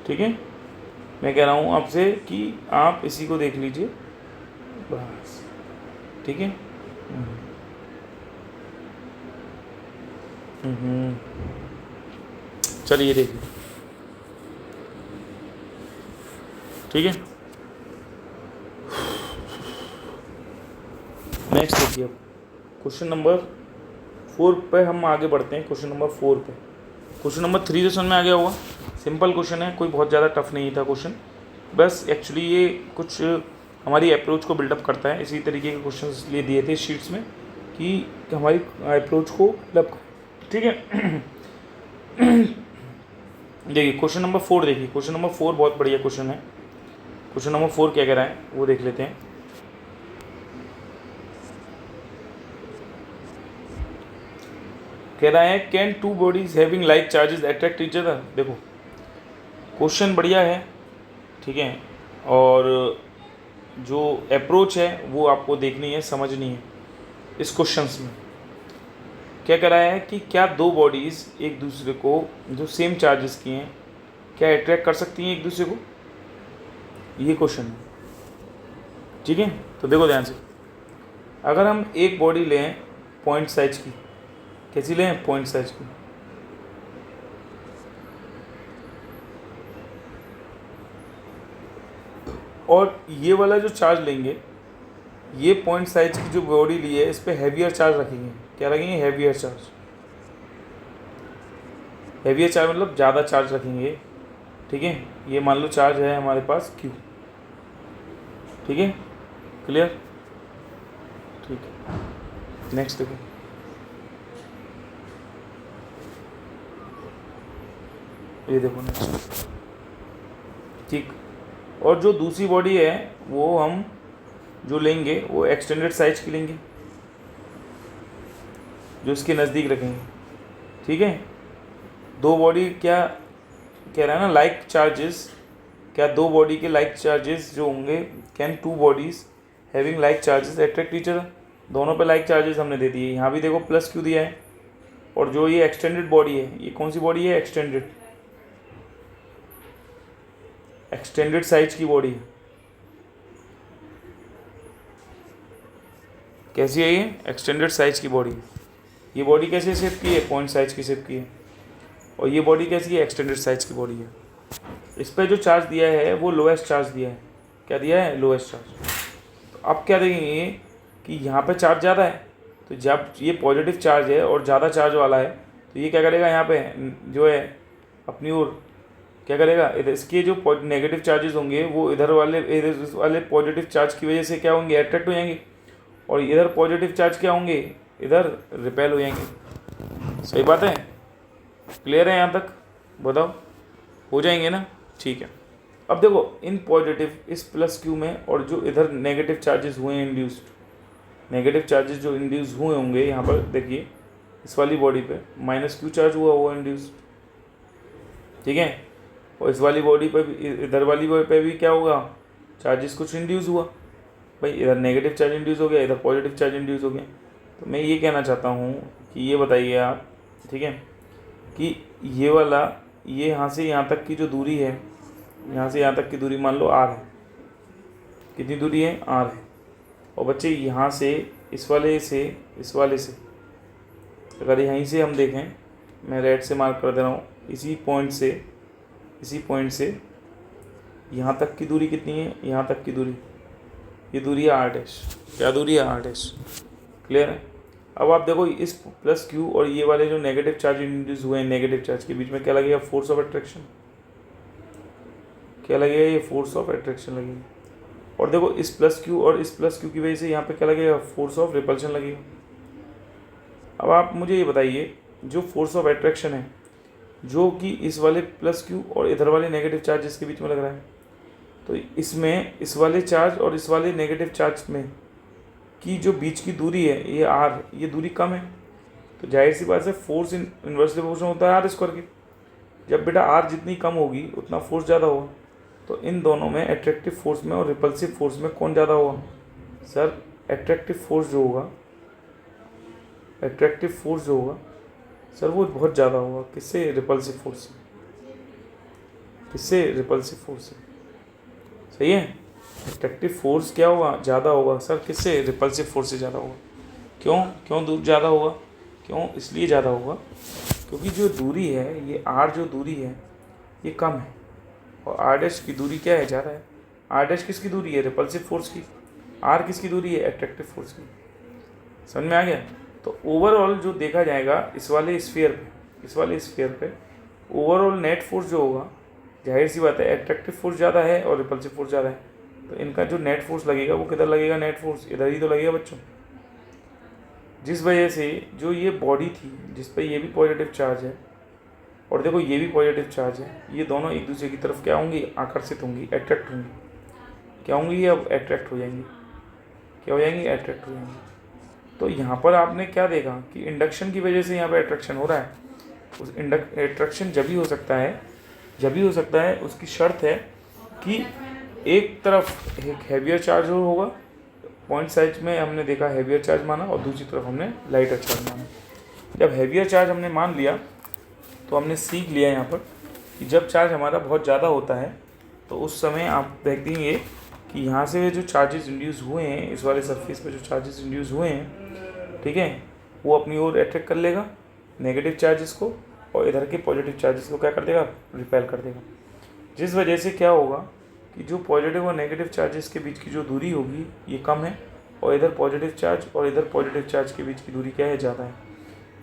ठीक है, मैं कह रहा हूँ आपसे कि आप इसी को देख लीजिए बस, ठीक है। चलिए देखिए, ठीक है। नेक्स्ट देखिए, अब क्वेश्चन नंबर 4 पे हम आगे बढ़ते हैं। क्वेश्चन नंबर 4 पे, क्वेश्चन नंबर 3 तो समझ में आ गया होगा, सिंपल क्वेश्चन है, कोई बहुत ज़्यादा टफ नहीं था क्वेश्चन। बस एक्चुअली ये कुछ हमारी अप्रोच को बिल्डअप करता है, इसी तरीके के क्वेश्चन इसलिए दिए थे शीट्स में कि हमारी अप्रोच को बिल्डअप, ठीक है। देखिए क्वेश्चन नंबर 4 देखिए, क्वेश्चन नंबर 4 बहुत बढ़िया क्वेश्चन है। क्वेश्चन नंबर 4 क्या कह रहा है वो देख लेते हैं। कह रहा है can two bodies having like charges attract each other. देखो क्वेश्चन बढ़िया है, ठीक है, और जो अप्रोच है वो आपको देखनी है, समझनी है। इस क्वेश्चंस में क्या कह रहा है कि क्या दो बॉडीज़ एक दूसरे को जो सेम चार्जेस की हैं क्या अट्रैक्ट कर सकती हैं एक दूसरे को, ये क्वेश्चन है, ठीक है। तो देखो ध्यान से, अगर हम एक बॉडी लें पॉइंट साइज की, कैसी लें, पॉइंट साइज की, और ये वाला जो चार्ज लेंगे, ये पॉइंट साइज की जो बॉडी ली है इस पर हैवियर चार्ज रखेंगे। क्या रखेंगे, हैवियर चार्ज। हैवियर चार्ज मतलब ज़्यादा चार्ज रखेंगे, ठीक है। ये मान लो चार्ज है हमारे पास Q, ठीक है, क्लियर, ठीक है। नेक्स्ट देखो, ये देखो नेक्स्ट, ठीक। और जो दूसरी बॉडी है वो हम जो लेंगे वो एक्सटेंडेड साइज की लेंगे, जो इसके नज़दीक रखेंगे, ठीक है। दो बॉडी क्या कह रहा है ना, लाइक चार्जेस, क्या दो बॉडी के लाइक चार्जेस जो होंगे, can two bodies having like charges attract each other. दोनों पे लाइक चार्जेस हमने दे दिए, यहाँ भी देखो प्लस क्यों दिया है। और जो ये एक्सटेंडेड बॉडी है, ये कौन सी बॉडी है, एक्सटेंडेड, एक्सटेंडेड साइज की बॉडी है। कैसी है ये, एक्सटेंडेड साइज की बॉडी। ये बॉडी कैसे शेप की है, पॉइंट साइज की शेप की है, और ये बॉडी कैसी है, एक्सटेंडेड साइज की बॉडी है। इस पर जो चार्ज दिया है वो लोएस्ट चार्ज दिया है, क्या दिया है, लोएस्ट चार्ज। तो अब क्या देखेंगे कि यहाँ पे चार्ज ज़्यादा है, तो जब ये पॉजिटिव चार्ज है और ज़्यादा चार्ज वाला है तो ये क्या करेगा, यहाँ पे जो है अपनी ओर क्या करेगा, इधर इसके जो नेगेटिव चार्जेस होंगे वो इधर वाले पॉजिटिव चार्ज की वजह से क्या होंगे, अट्रैक्ट हो जाएंगे, और इधर पॉजिटिव चार्ज क्या होंगे, इधर रिपेल हो जाएंगे। सही बात है, क्लियर है यहाँ तक, बताओ, हो जाएंगे ना, ठीक है। अब देखो इन पॉजिटिव इस प्लस क्यू में, और जो इधर नेगेटिव चार्जेस हुए हैं इंड्यूस्ड, नेगेटिव चार्जेस जो इंड्यूस हुए होंगे यहाँ पर देखिए इस वाली बॉडी पे -Q चार्ज हुआ इंड्यूस्ड, ठीक है। और इस वाली बॉडी पे भी, इधर वाली बॉडी पे भी क्या होगा, चार्जेस कुछ इंड्यूस हुआ, भाई इधर नेगेटिव चार्ज इंड्यूस हो गया, इधर पॉजिटिव चार्ज इंड्यूस हो गया। तो मैं ये कहना चाहता हूँ कि ये बताइए आप, ठीक है, कि ये वाला, ये यहाँ से यहाँ तक की जो दूरी है, यहाँ से यहाँ तक की दूरी मान लो R है, कितनी दूरी है, R है। और बच्चे यहाँ से इस वाले से इस वाले से, अगर यहीं से हम देखें, मैं रेड से मार्क कर दे रहा हूँ, इसी पॉइंट से यहाँ तक की दूरी कितनी है, यहाँ तक की दूरी, ये दूरी है आर डैश, क्या दूरी है आर डैश। क्लियर है। अब आप देखो इस प्लस क्यू और ये वाले जो नेगेटिव चार्ज इंड्यूस हुए हैं, नेगेटिव चार्ज के बीच में क्या लगेगा, फोर्स ऑफ अट्रैक्शन। क्या लगेगा, ये फोर्स ऑफ अट्रैक्शन लगेगी। और देखो इस प्लस क्यू और इस प्लस क्यू की वजह से यहाँ पे क्या लगेगा, फोर्स ऑफ रिपल्शन लगेगा। अब आप मुझे ये बताइए, जो फोर्स ऑफ अट्रैक्शन है जो कि इस वाले प्लस क्यू और इधर वाले नेगेटिव चार्जेस के बीच में लग रहा है, तो इसमें इस वाले चार्ज और इस वाले नेगेटिव चार्ज में की जो बीच की दूरी है ये आर, ये दूरी कम है, तो जाहिर सी बात है फोर्स इन्वर्सली प्रोपोर्शनल होता है आर स्क्वायर की। जब बेटा आर जितनी कम होगी उतना फोर्स ज़्यादा होगा, तो इन दोनों में एट्रैक्टिव फोर्स में और रिपल्सिव फोर्स में कौन ज़्यादा होगा सर, एट्रैक्टिव फोर्स जो होगा, एट्रैक्टिव फोर्स जो होगा सर वो बहुत ज़्यादा होगा। किससे, रिपल्सिव फोर्स से। किससे, रिपल्सिव फोर्स से। सही है, एट्रैक्टिव फोर्स क्या होगा, ज़्यादा होगा सर, किससे, रिपल्सिव फोर्स से ज़्यादा होगा। क्यों, क्यों दूर ज़्यादा होगा, क्यों, इसलिए ज़्यादा होगा क्योंकि जो दूरी है, ये आर जो दूरी है ये कम है और आर डैश की दूरी क्या है, ज़्यादा है। आर डैश किसकी दूरी है, रिपल्सिव फोर्स की। आर किसकी दूरी है, एट्रैक्टिव फोर्स की। समझ में आ गया। तो ओवरऑल जो देखा जाएगा इस वाले स्फीयर पे, इस वाले स्फीयर पे ओवरऑल नेट फोर्स जो होगा, जाहिर सी बात है एट्रैक्टिव फोर्स ज़्यादा है और रिपल्सिव फोर्स ज़्यादा है, तो इनका जो नेट फोर्स लगेगा वो किधर लगेगा, नेट फोर्स इधर ही तो लगेगा बच्चों। जिस वजह से जो ये बॉडी थी जिस पर ये भी पॉजिटिव चार्ज है और देखो ये भी पॉजिटिव चार्ज है, ये दोनों एक दूसरे की तरफ क्या होंगी, आकर्षित होंगी, अट्रैक्ट होंगी। क्या होंगी, ये अब अट्रैक्ट हो जाएंगी। क्या हो जाएंगी, अट्रैक्ट हो जाएंगी। तो यहाँ पर आपने क्या देखा कि इंडक्शन की वजह से यहाँ पर अट्रैक्शन हो रहा है। उस अट्रैक्शन जब भी हो सकता है, जब भी हो सकता है, उसकी शर्त है कि एक तरफ एक हैवियर चार्ज होगा, पॉइंट साइज में हमने देखा हैवियर चार्ज माना, और दूसरी तरफ हमने लाइटर चार्ज माना। जब हैवियर चार्ज हमने मान लिया तो हमने सीख लिया यहाँ पर कि जब चार्ज हमारा बहुत ज़्यादा होता है तो उस समय आप देखेंगे कि यहाँ से जो चार्जेस इंड्यूस हुए हैं, इस वाले सरफेस पे जो चार्जेस इंड्यूस हुए हैं, ठीक है, वो अपनी ओर अट्रैक्ट कर लेगा नेगेटिव चार्जेस को, और इधर के पॉजिटिव चार्जेस को क्या कर देगा, रिपेल कर देगा। जिस वजह से क्या होगा कि जो पॉजिटिव और नेगेटिव चार्जेस के बीच की जो दूरी होगी ये कम है, और इधर पॉजिटिव चार्ज और इधर पॉजिटिव चार्ज के बीच की दूरी क्या है, ज़्यादा है।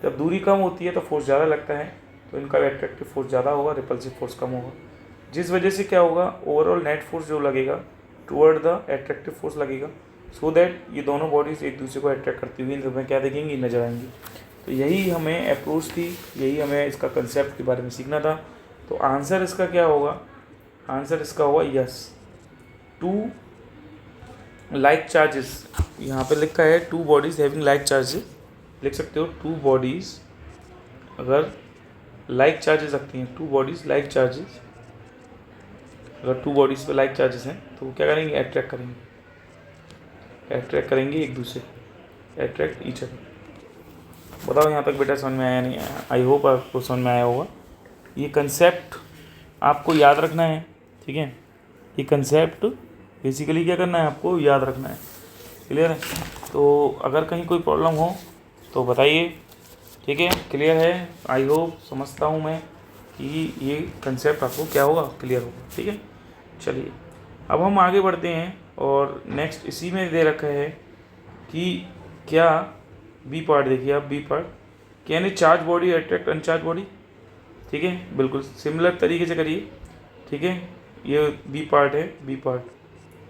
जब दूरी कम होती है तो फोर्स ज़्यादा लगता है, तो इनका एट्रैक्टिव फोर्स ज़्यादा होगा, रिपल्सिव फोर्स कम होगा। जिस वजह से क्या होगा, ओवरऑल नेट फोर्स जो लगेगा टुवर्ड द एट्रैक्टिव फोर्स लगेगा, सो दैट ये दोनों बॉडीज एक दूसरे को अट्रैक्ट करती हुई हमें क्या देखेंगी, नजर आएंगी। तो यही हमें अप्रोच थी, यही हमें इसका कंसेप्ट के बारे में सीखना था। तो आंसर इसका क्या होगा, आंसर इसका होगा यस। टू लाइक चार्जेस, यहाँ पे लिखा है two bodies having like charges, लिख सकते हो टू बॉडीज अगर लाइक चार्जेस रखती हैं, टू बॉडीज लाइक चार्जेस, अगर टू बॉडीज पे लाइक चार्जेस हैं तो वो क्या करेंगे, अट्रैक्ट करेंगे, अट्रैक्ट करेंगे एक दूसरे, अट्रैक्ट ईच अदर। बताओ यहाँ तक बेटा समझ में आया नहीं आया, आई होप आपको समझ में आया होगा। ये कंसेप्ट आपको याद रखना है, ठीक है, ये कंसेप्ट बेसिकली क्या करना है, आपको याद रखना है। क्लियर है। तो अगर कहीं कोई प्रॉब्लम हो तो बताइए, ठीक है, क्लियर है। आई होप समझता हूँ मैं कि ये कंसेप्ट आपको क्या होगा, क्लियर होगा, ठीक है। चलिए अब हम आगे बढ़ते हैं और नेक्स्ट इसी में दे रखा है कि क्या बी पार्ट देखिए आप, B part can a charge body attract uncharge body, ठीक है, बिल्कुल सिमिलर तरीके से करिए, ठीक है। ये बी पार्ट है, बी पार्ट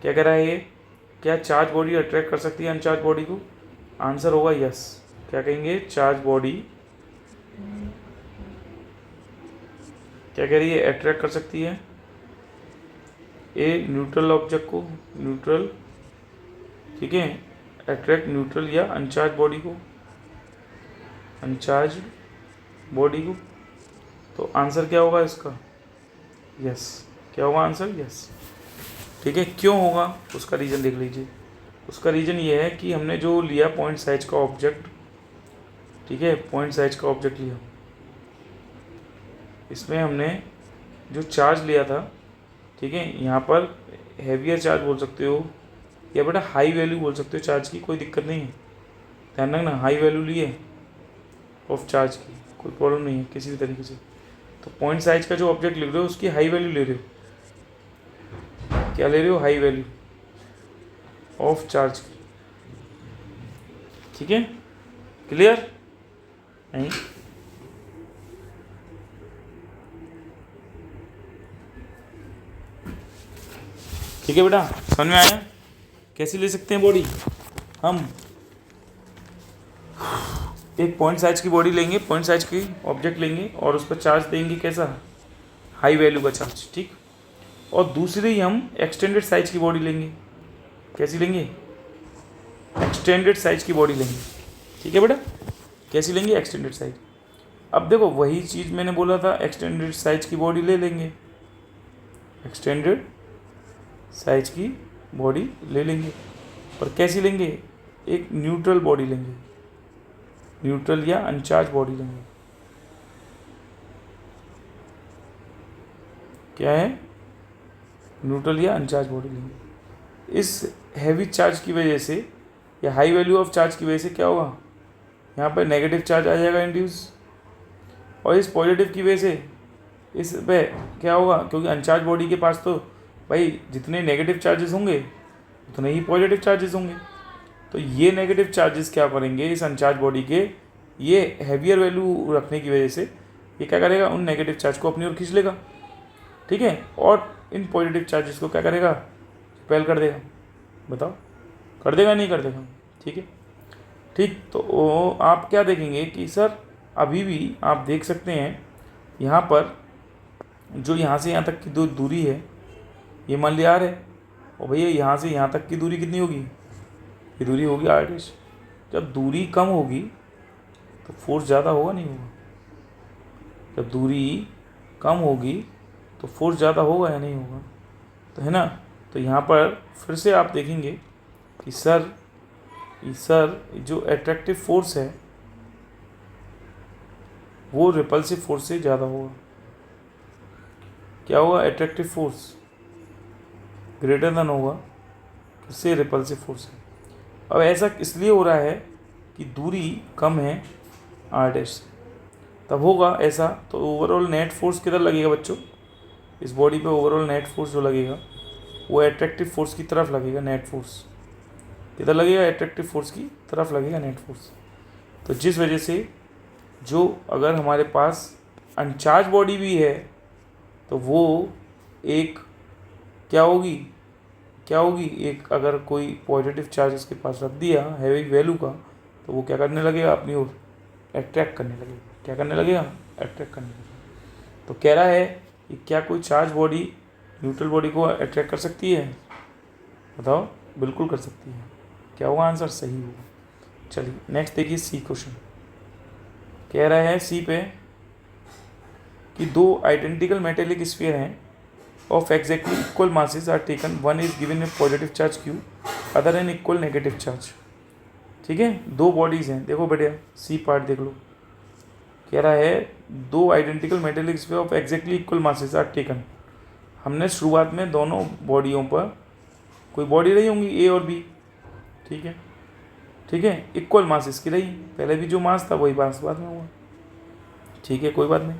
क्या कह रहा है ये, क्या चार्ज बॉडी अट्रैक्ट कर सकती है अनचार्ज बॉडी को, आंसर होगा यस। क्या कहेंगे, चार्ज बॉडी क्या कह रही है, अट्रैक्ट कर सकती है ए न्यूट्रल ऑब्जेक्ट को, न्यूट्रल, ठीक है, अट्रैक्ट न्यूट्रल या अनचार्ज बॉडी को, अनचार्ज बॉडी को। तो आंसर क्या होगा इसका, यस। क्या होगा आंसर, यस, ठीक है। क्यों होगा उसका रीज़न देख लीजिए। उसका रीज़न ये है कि हमने जो लिया पॉइंट साइज का ऑब्जेक्ट, ठीक है, पॉइंट साइज का ऑब्जेक्ट लिया, इसमें हमने जो चार्ज लिया था, ठीक है, यहाँ पर हैवियर चार्ज बोल सकते हो या बेटा हाई वैल्यू बोल सकते हो चार्ज की, कोई दिक्कत नहीं है, ध्यान रखना, हाई वैल्यू लिए ऑफ चार्ज की, कोई प्रॉब्लम नहीं है किसी भी तरीके से। तो पॉइंट साइज का जो ऑब्जेक्ट लिख रहे हो उसकी हाई वैल्यू ले रहे हो, क्या ले रहे हो, हाई वैल्यू ऑफ चार्ज की, ठीक है, क्लियर? नहीं, ठीक है बेटा, समझ में आया? कैसे ले सकते हैं बॉडी? हम एक पॉइंट साइज की बॉडी लेंगे, पॉइंट साइज की ऑब्जेक्ट लेंगे और उस पर चार्ज देंगे, कैसा, हाई वैल्यू का चार्ज, ठीक। और दूसरी हम एक्सटेंडेड साइज की बॉडी लेंगे, कैसी लेंगे, एक्सटेंडेड साइज की बॉडी लेंगे, ठीक है बेटा, कैसी लेंगे, एक्सटेंडेड साइज। अब देखो वही चीज़ मैंने बोला था, एक्सटेंडेड साइज की बॉडी ले लेंगे, एक्सटेंडेड साइज की बॉडी ले लेंगे, पर कैसी लेंगे, एक न्यूट्रल बॉडी लेंगे, न्यूट्रल या अनचार्ज बॉडी लेंगे। क्या है, न्यूट्रल या अनचार्ज बॉडी लेंगे। इस हैवी चार्ज की वजह से या हाई वैल्यू ऑफ चार्ज की वजह से क्या होगा, यहाँ पर नेगेटिव चार्ज आ जाएगा इंड्यूस, और इस पॉजिटिव की वजह से इस पे क्या होगा, क्योंकि अनचार्ज बॉडी के पास तो भाई जितने नेगेटिव चार्जेस होंगे उतने ही पॉजिटिव चार्जेस होंगे, तो ये नेगेटिव चार्जेस क्या करेंगे इस अनचार्ज बॉडी के, ये हैवियर वैल्यू रखने की वजह से ये क्या करेगा, उन नेगेटिव चार्ज को अपनी ओर खींच लेगा, ठीक है, और इन पॉजिटिव चार्जेस को क्या करेगा, रिपेल कर देगा। बताओ, कर देगा नहीं कर देगा, ठीक है, ठीक। तो आप क्या देखेंगे कि सर अभी भी आप देख सकते हैं यहाँ पर जो यहाँ से यहाँ तक की जो दूरी है ये मान लिया आर है, और भैया यहाँ से यहाँ तक की दूरी कितनी होगी, ये दूरी होगी आर डैश। जब दूरी कम होगी तो फोर्स ज़्यादा होगा नहीं होगा, जब दूरी कम होगी तो फोर्स ज़्यादा होगा या नहीं होगा, तो है ना। तो यहाँ पर फिर से आप देखेंगे कि सर जो अट्रैक्टिव फोर्स है वो रिपल्सिव फोर्स से ज़्यादा होगा। क्या होगा, अट्रैक्टिव फोर्स ग्रेटर देन होगा किससे, रिपल्सिव फोर्स है। अब ऐसा इसलिए हो रहा है कि दूरी कम है आर डैश से, तब होगा ऐसा। तो ओवरऑल नेट फोर्स किधर लगेगा बच्चों, इस बॉडी पे ओवरऑल नेट फोर्स जो लगेगा वो अट्रैक्टिव फोर्स की तरफ लगेगा, नेट फोर्स किधर लगेगा, अट्रैक्टिव फोर्स की तरफ लगेगा नेट फोर्स। तो जिस वजह से जो अगर हमारे पास अनचार्ज बॉडी भी है तो वो एक क्या होगी एक, अगर कोई पॉजिटिव चार्ज इसके पास रख दिया हैवी वैल्यू का, तो वो क्या करने लगेगा, अपनी ओर अट्रैक्ट करने लगेगा। क्या करने लगेगा, अट्रैक्ट करने लगेगा। तो कह रहा है कि क्या कोई चार्ज बॉडी न्यूट्रल बॉडी को अट्रैक्ट कर सकती है, बताओ, बिल्कुल कर सकती है। क्या होगा आंसर, सही होगा। चलिए नेक्स्ट देखिए सी क्वेश्चन, कह रहा है सी पे कि दो आइडेंटिकल मेटेलिक स्फीयर हैं of exactly equal masses are taken, one is given a positive charge q, other an equal negative charge, ठीक है। दो बॉडीज हैं, देखो बेटे सी पार्ट देख लो, कह रहा है दो identical metallic sphere of exactly equal masses are taken. हमने शुरुआत में दोनों बॉडियों पर कोई बॉडी रही होंगी ए और बी, ठीक है, इक्वल मासेस की रही, पहले भी जो मास था वही मास बाद में हुआ, ठीक है, कोई बात नहीं।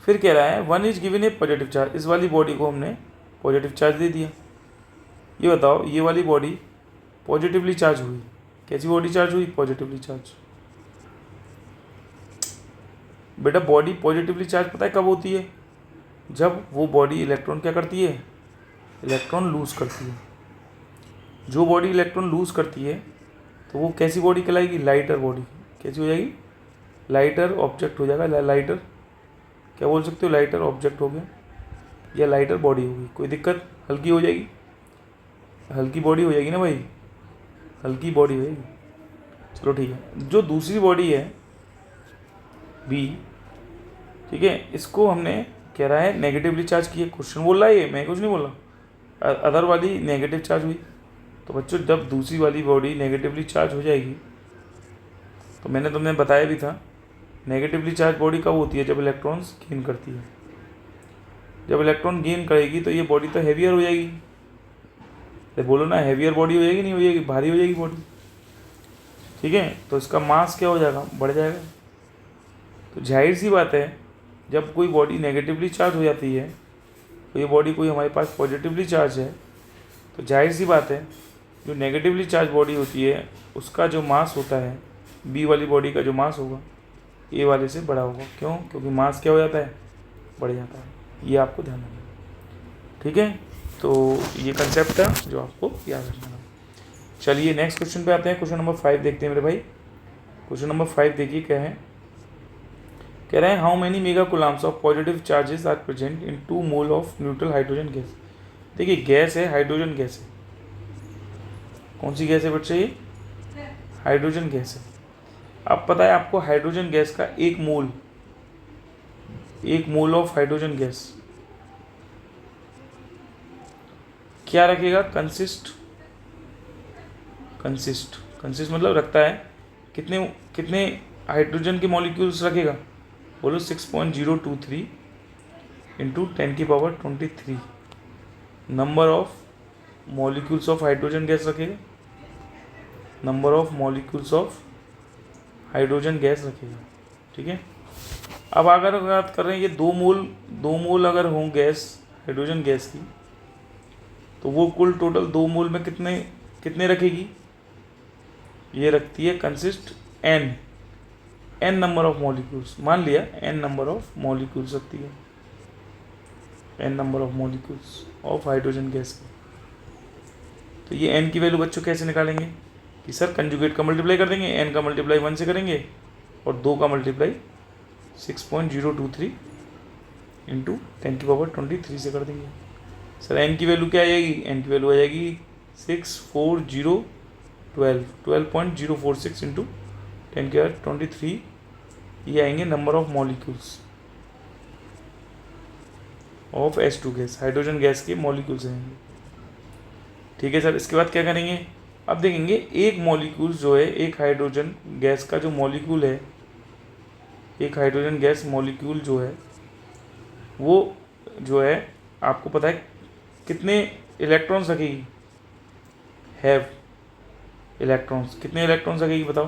फिर कह रहा है one is given A positive charge, इस वाली बॉडी को हमने पॉजिटिव चार्ज दे दिया। ये बताओ ये वाली बॉडी पॉजिटिवली चार्ज हुई, कैसी बॉडी चार्ज हुई, पॉजिटिवली चार्ज। बेटा बॉडी पॉजिटिवली चार्ज पता है कब होती है, जब वो बॉडी इलेक्ट्रॉन क्या करती है, इलेक्ट्रॉन लूज करती है। जो बॉडी इलेक्ट्रॉन लूज करती है तो वो कैसी बॉडी कहलाएगी, लाइटर बॉडी। कैसी हो जाएगी, लाइटर ऑब्जेक्ट हो जाएगा, लाइटर क्या बोल सकते हो, लाइटर ऑब्जेक्ट हो गया या लाइटर बॉडी होगी। कोई दिक्कत, हल्की हो जाएगी, हल्की बॉडी हो जाएगी ना भाई, हल्की बॉडी हो जाएगी। चलो ठीक है, जो दूसरी बॉडी है बी, ठीक है, इसको हमने कह रहा है नेगेटिवली चार्ज किया, क्वेश्चन बोल रहा है ये, मैं कुछ नहीं बोल रहा। अदर वाली नेगेटिव चार्ज हुई, तो बच्चों जब दूसरी वाली बॉडी नेगेटिवली चार्ज हो जाएगी, तो मैंने तुमने बताया भी था नेगेटिवली चार्ज बॉडी कब होती है, जब इलेक्ट्रॉन्स गेन करती है। जब इलेक्ट्रॉन गेन करेगी तो ये बॉडी तो हैवियर हो जाएगी, तो बोलो ना हैवियर बॉडी हो जाएगी, नहीं हो जाएगी, भारी हो जाएगी बॉडी, ठीक है। तो इसका मास क्या हो जाएगा, बढ़ जाएगा। तो जाहिर सी बात है जब कोई बॉडी नेगेटिवली चार्ज हो जाती है, तो ये बॉडी कोई हमारे पास पॉजिटिवली चार्ज है, तो जाहिर सी बात है जो नेगेटिवली चार्ज बॉडी होती है उसका जो मास होता है, बी वाली बॉडी का जो मास होगा ए वाले से बड़ा होगा। क्यों? क्योंकि मास क्या हो जाता है, बढ़ जाता है। ये आपको ध्यान रखना, ठीक है। तो ये कंसेप्ट था जो आपको याद रखना। चलिए नेक्स्ट क्वेश्चन पे आते हैं। क्वेश्चन नंबर 5 देखते हैं मेरे भाई। क्वेश्चन नंबर 5 देखिए क्या है, कह रहे हैं how many mega coulombs of positive charges are present in 2 mole of neutral hydrogen gas. देखिए गैस है, हाइड्रोजन गैस है। कौन सी गैस है बच्चे? ये हाइड्रोजन गैस है। अब पता है आपको हाइड्रोजन गैस का एक मोल ऑफ हाइड्रोजन गैस क्या रखेगा? कंसिस्ट मतलब रखता है कितने हाइड्रोजन के मॉलिक्यूल्स रखेगा? बोलो 6.023 into 10⁻23 number of molecules of hydrogen gas रखेगा, number of molecules of hydrogen gas रखेगा, ठीक है। अब अगर बात कर रहे हैं ये 2 मोल अगर हों गैस, हाइड्रोजन गैस की, तो वो कुल टोटल 2 मोल में कितने रखेगी? ये रखती है consist n number of molecules, मान लिया n नंबर ऑफ मॉलिक्यूल्स रखती है, n number of molecules of hydrogen gas की। तो ये n की वैल्यू बच्चों कैसे निकालेंगे कि सर कंजुगेट का मल्टीप्लाई कर देंगे, n का मल्टीप्लाई 1 से करेंगे और 2 का मल्टीप्लाई 6.023 इंटू 10⁻23 से कर देंगे। सर n की वैल्यू क्या आ जाएगी? n की वैल्यू आ जाएगी 12.046 इंटू 10⁻23, ये आएंगे number of molecules of H2 gas, hydrogen gas के मॉलिक्यूल्स आएंगे, ठीक है सर। इसके बाद क्या करेंगे? अब देखेंगे एक मॉलिक्यूल जो है, एक हाइड्रोजन गैस का जो मॉलिक्यूल है, एक हाइड्रोजन गैस मॉलिक्यूल जो है वो जो है आपको पता है कितने इलेक्ट्रॉन्स रखेगी? हैव इलेक्ट्रॉन्स, कितने इलेक्ट्रॉन्स रखेगी बताओ?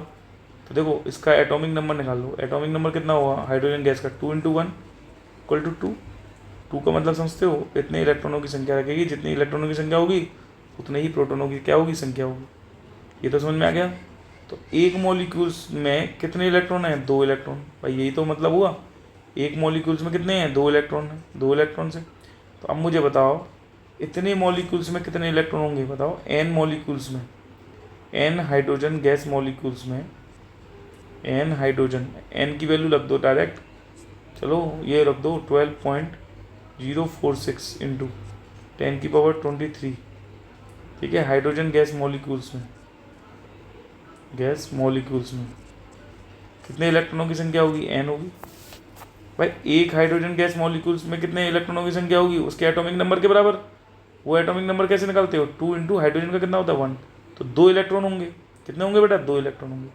तो देखो इसका एटॉमिक नंबर निकाल लो। एटॉमिक नंबर कितना हुआ हाइड्रोजन गैस का? 2 × 1 = 2। 2 का मतलब समझते हो? इतने इलेक्ट्रॉनों की संख्या रखेगी, जितनी इलेक्ट्रॉनों की संख्या होगी उतने ही प्रोटोनों की क्या होगी? संख्या होगी। ये तो समझ में आ गया। तो एक मॉलिक्यूल्स में कितने इलेक्ट्रॉन हैं? 2 इलेक्ट्रॉन। भाई यही तो मतलब हुआ, एक मॉलिक्यूल्स में कितने हैं? 2 इलेक्ट्रॉन हैं, 2 इलेक्ट्रॉन से। तो अब मुझे बताओ इतने मॉलिक्यूल्स में कितने इलेक्ट्रॉन होंगे? बताओ n मॉलिक्यूल्स में, n हाइड्रोजन गैस मॉलिक्यूल्स में, n हाइड्रोजन, n की वैल्यू रख दो डायरेक्ट, चलो ये रख दो 12.046 इंटू 10⁻23, ठीक है। हाइड्रोजन गैस मॉलिक्यूल्स में, कितने इलेक्ट्रॉनों की संख्या होगी? n होगी। भाई एक हाइड्रोजन गैस मॉलिक्यूल्स में कितने इलेक्ट्रॉनों की संख्या होगी? उसके एटॉमिक नंबर के बराबर। वो एटॉमिक नंबर कैसे निकालते हो? 2 इंटू हाइड्रोजन का कितना होता है? 1। तो 2 इलेक्ट्रॉन होंगे। कितने होंगे बेटा? 2 इलेक्ट्रॉन होंगे।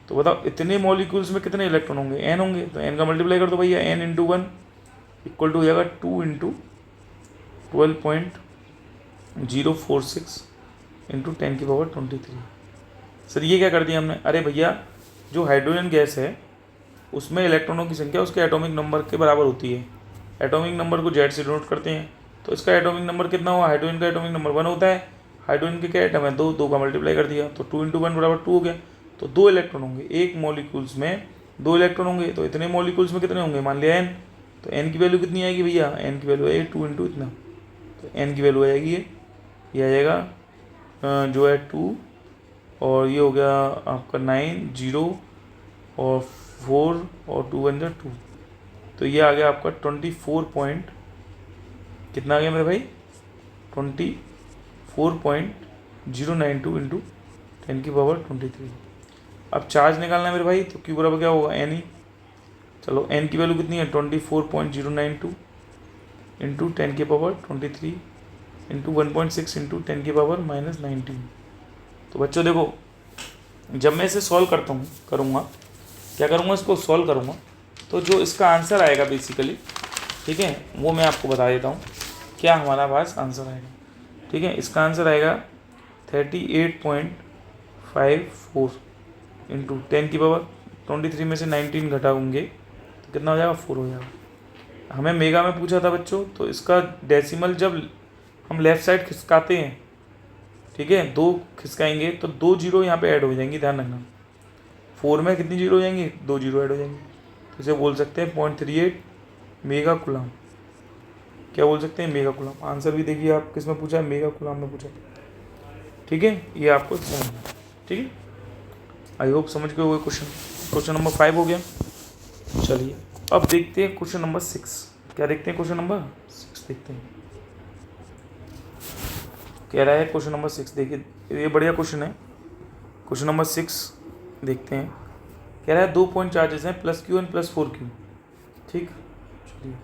तो बताओ इतने मॉलिक्यूल्स में कितने इलेक्ट्रॉन होंगे? n होंगे। तो n का मल्टीप्लाई कर दो भैया, n इंटू 1 इक्वल टू हो जाएगा 2 इंटू 12.046 इंटू 10⁻23। सर ये क्या कर दिया हमने? अरे भैया जो हाइड्रोजन गैस है उसमें इलेक्ट्रॉनों की संख्या उसके एटॉमिक नंबर के बराबर होती है। एटॉमिक नंबर को Z से डिनोट करते हैं। तो इसका एटॉमिक नंबर कितना हुआ? हाइड्रोजन का एटॉमिक नंबर 1 होता है। हाइड्रोजन के क्या एटम है? 2। 2 का मल्टीप्लाई कर दिया तो 2 इंटू 1 बराबर 2 हो गया। तो 2 इलेक्ट्रॉन होंगे। एक मॉलिक्यूल्स में 2 इलेक्ट्रॉन होंगे। तो इतने मॉलिक्यूल्स में कितने होंगे? मान लिया n। तो n की वैल्यू कितनी आएगी भैया? n की वैल्यू आएगी 2 इंटू इतना। तो n की वैल्यू आएगी ये आ जाएगा जो है 2 और ये हो गया आपका 9 0 और 4 और 2 1 2। तो ये आ गया आपका 24 पॉइंट, कितना आ गया मेरे भाई? 24.092 इंटू 10⁻23। अब चार्ज निकालना है मेरे भाई, तो Q बराबर क्या होगा? n ही। चलो n की वैल्यू कितनी है? 24.092 इंटू 10⁻23 इंटू 1.6 इंटू 10⁻−19। तो बच्चों देखो जब मैं इसे सॉल्व करूँगा क्या करूँगा? इसको सॉल्व करूँगा तो जो इसका आंसर आएगा बेसिकली, ठीक है, वो मैं आपको बता देता हूँ क्या हमारा पास आंसर आएगा, ठीक है। इसका आंसर आएगा 38.54 इंटू 10⁻23 में से 19 घटाओगे तो कितना हो जाएगा? 4 हो जाएगा। हमें मेगा में पूछा था बच्चों, तो इसका डेसिमल जब हम लेफ़्ट साइड खिसकाते हैं ठीक है, 2 खिसकाएंगे तो 2 जीरो यहाँ पे ऐड हो जाएंगी, ध्यान रखना। 4 में कितनी जीरो हो जाएंगी, 2 जीरो ऐड हो जाएंगी, तो इसे बोल सकते हैं 0.38 मेगा कूलम। क्या बोल सकते हैं, मेगा कूलम। आंसर भी देखिए आप किस में पूछा है, मेगा कूलम में पूछा। ठीक है, ये आपको समझना है। ठीक है, आई होप समझ गए हुए क्वेश्चन। क्वेश्चन नंबर 5 हो गया। चलिए अब देखते हैं क्वेश्चन नंबर 6। क्या देखते हैं, क्वेश्चन नंबर 6 देखते हैं। कह रहा है क्वेश्चन नंबर 6, देखिए ये बढ़िया क्वेश्चन है। क्वेश्चन नंबर 6 देखते हैं। कह रहा है 2 पॉइंट चार्जेस हैं, +q एंड +4q। ठीक, चलिए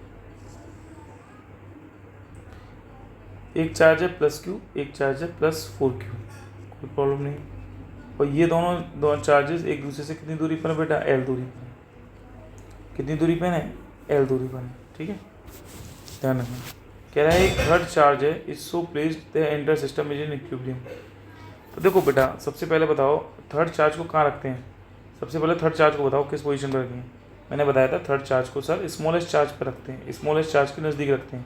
एक चार्ज है +q, एक चार्ज है +4q, कोई प्रॉब्लम नहीं। और ये दोनों चार्जेस एक दूसरे से कितनी दूरी पर है बेटा, l दूरी पर है। कितनी दूरी पर है, l दूरी पर है। ठीक है, ध्यान रखना। कह रहा है एक थर्ड चार्ज है, is so placed the entire system is in equilibrium. तो देखो बेटा, सबसे पहले बताओ थर्ड चार्ज को कहाँ रखते हैं। सबसे पहले थर्ड चार्ज को बताओ किस पोजीशन पर रखें। मैंने बताया था थर्ड चार्ज को सर स्मॉलेस्ट चार्ज पर रखते हैं, स्मॉलेस्ट चार्ज के नज़दीक रखते हैं।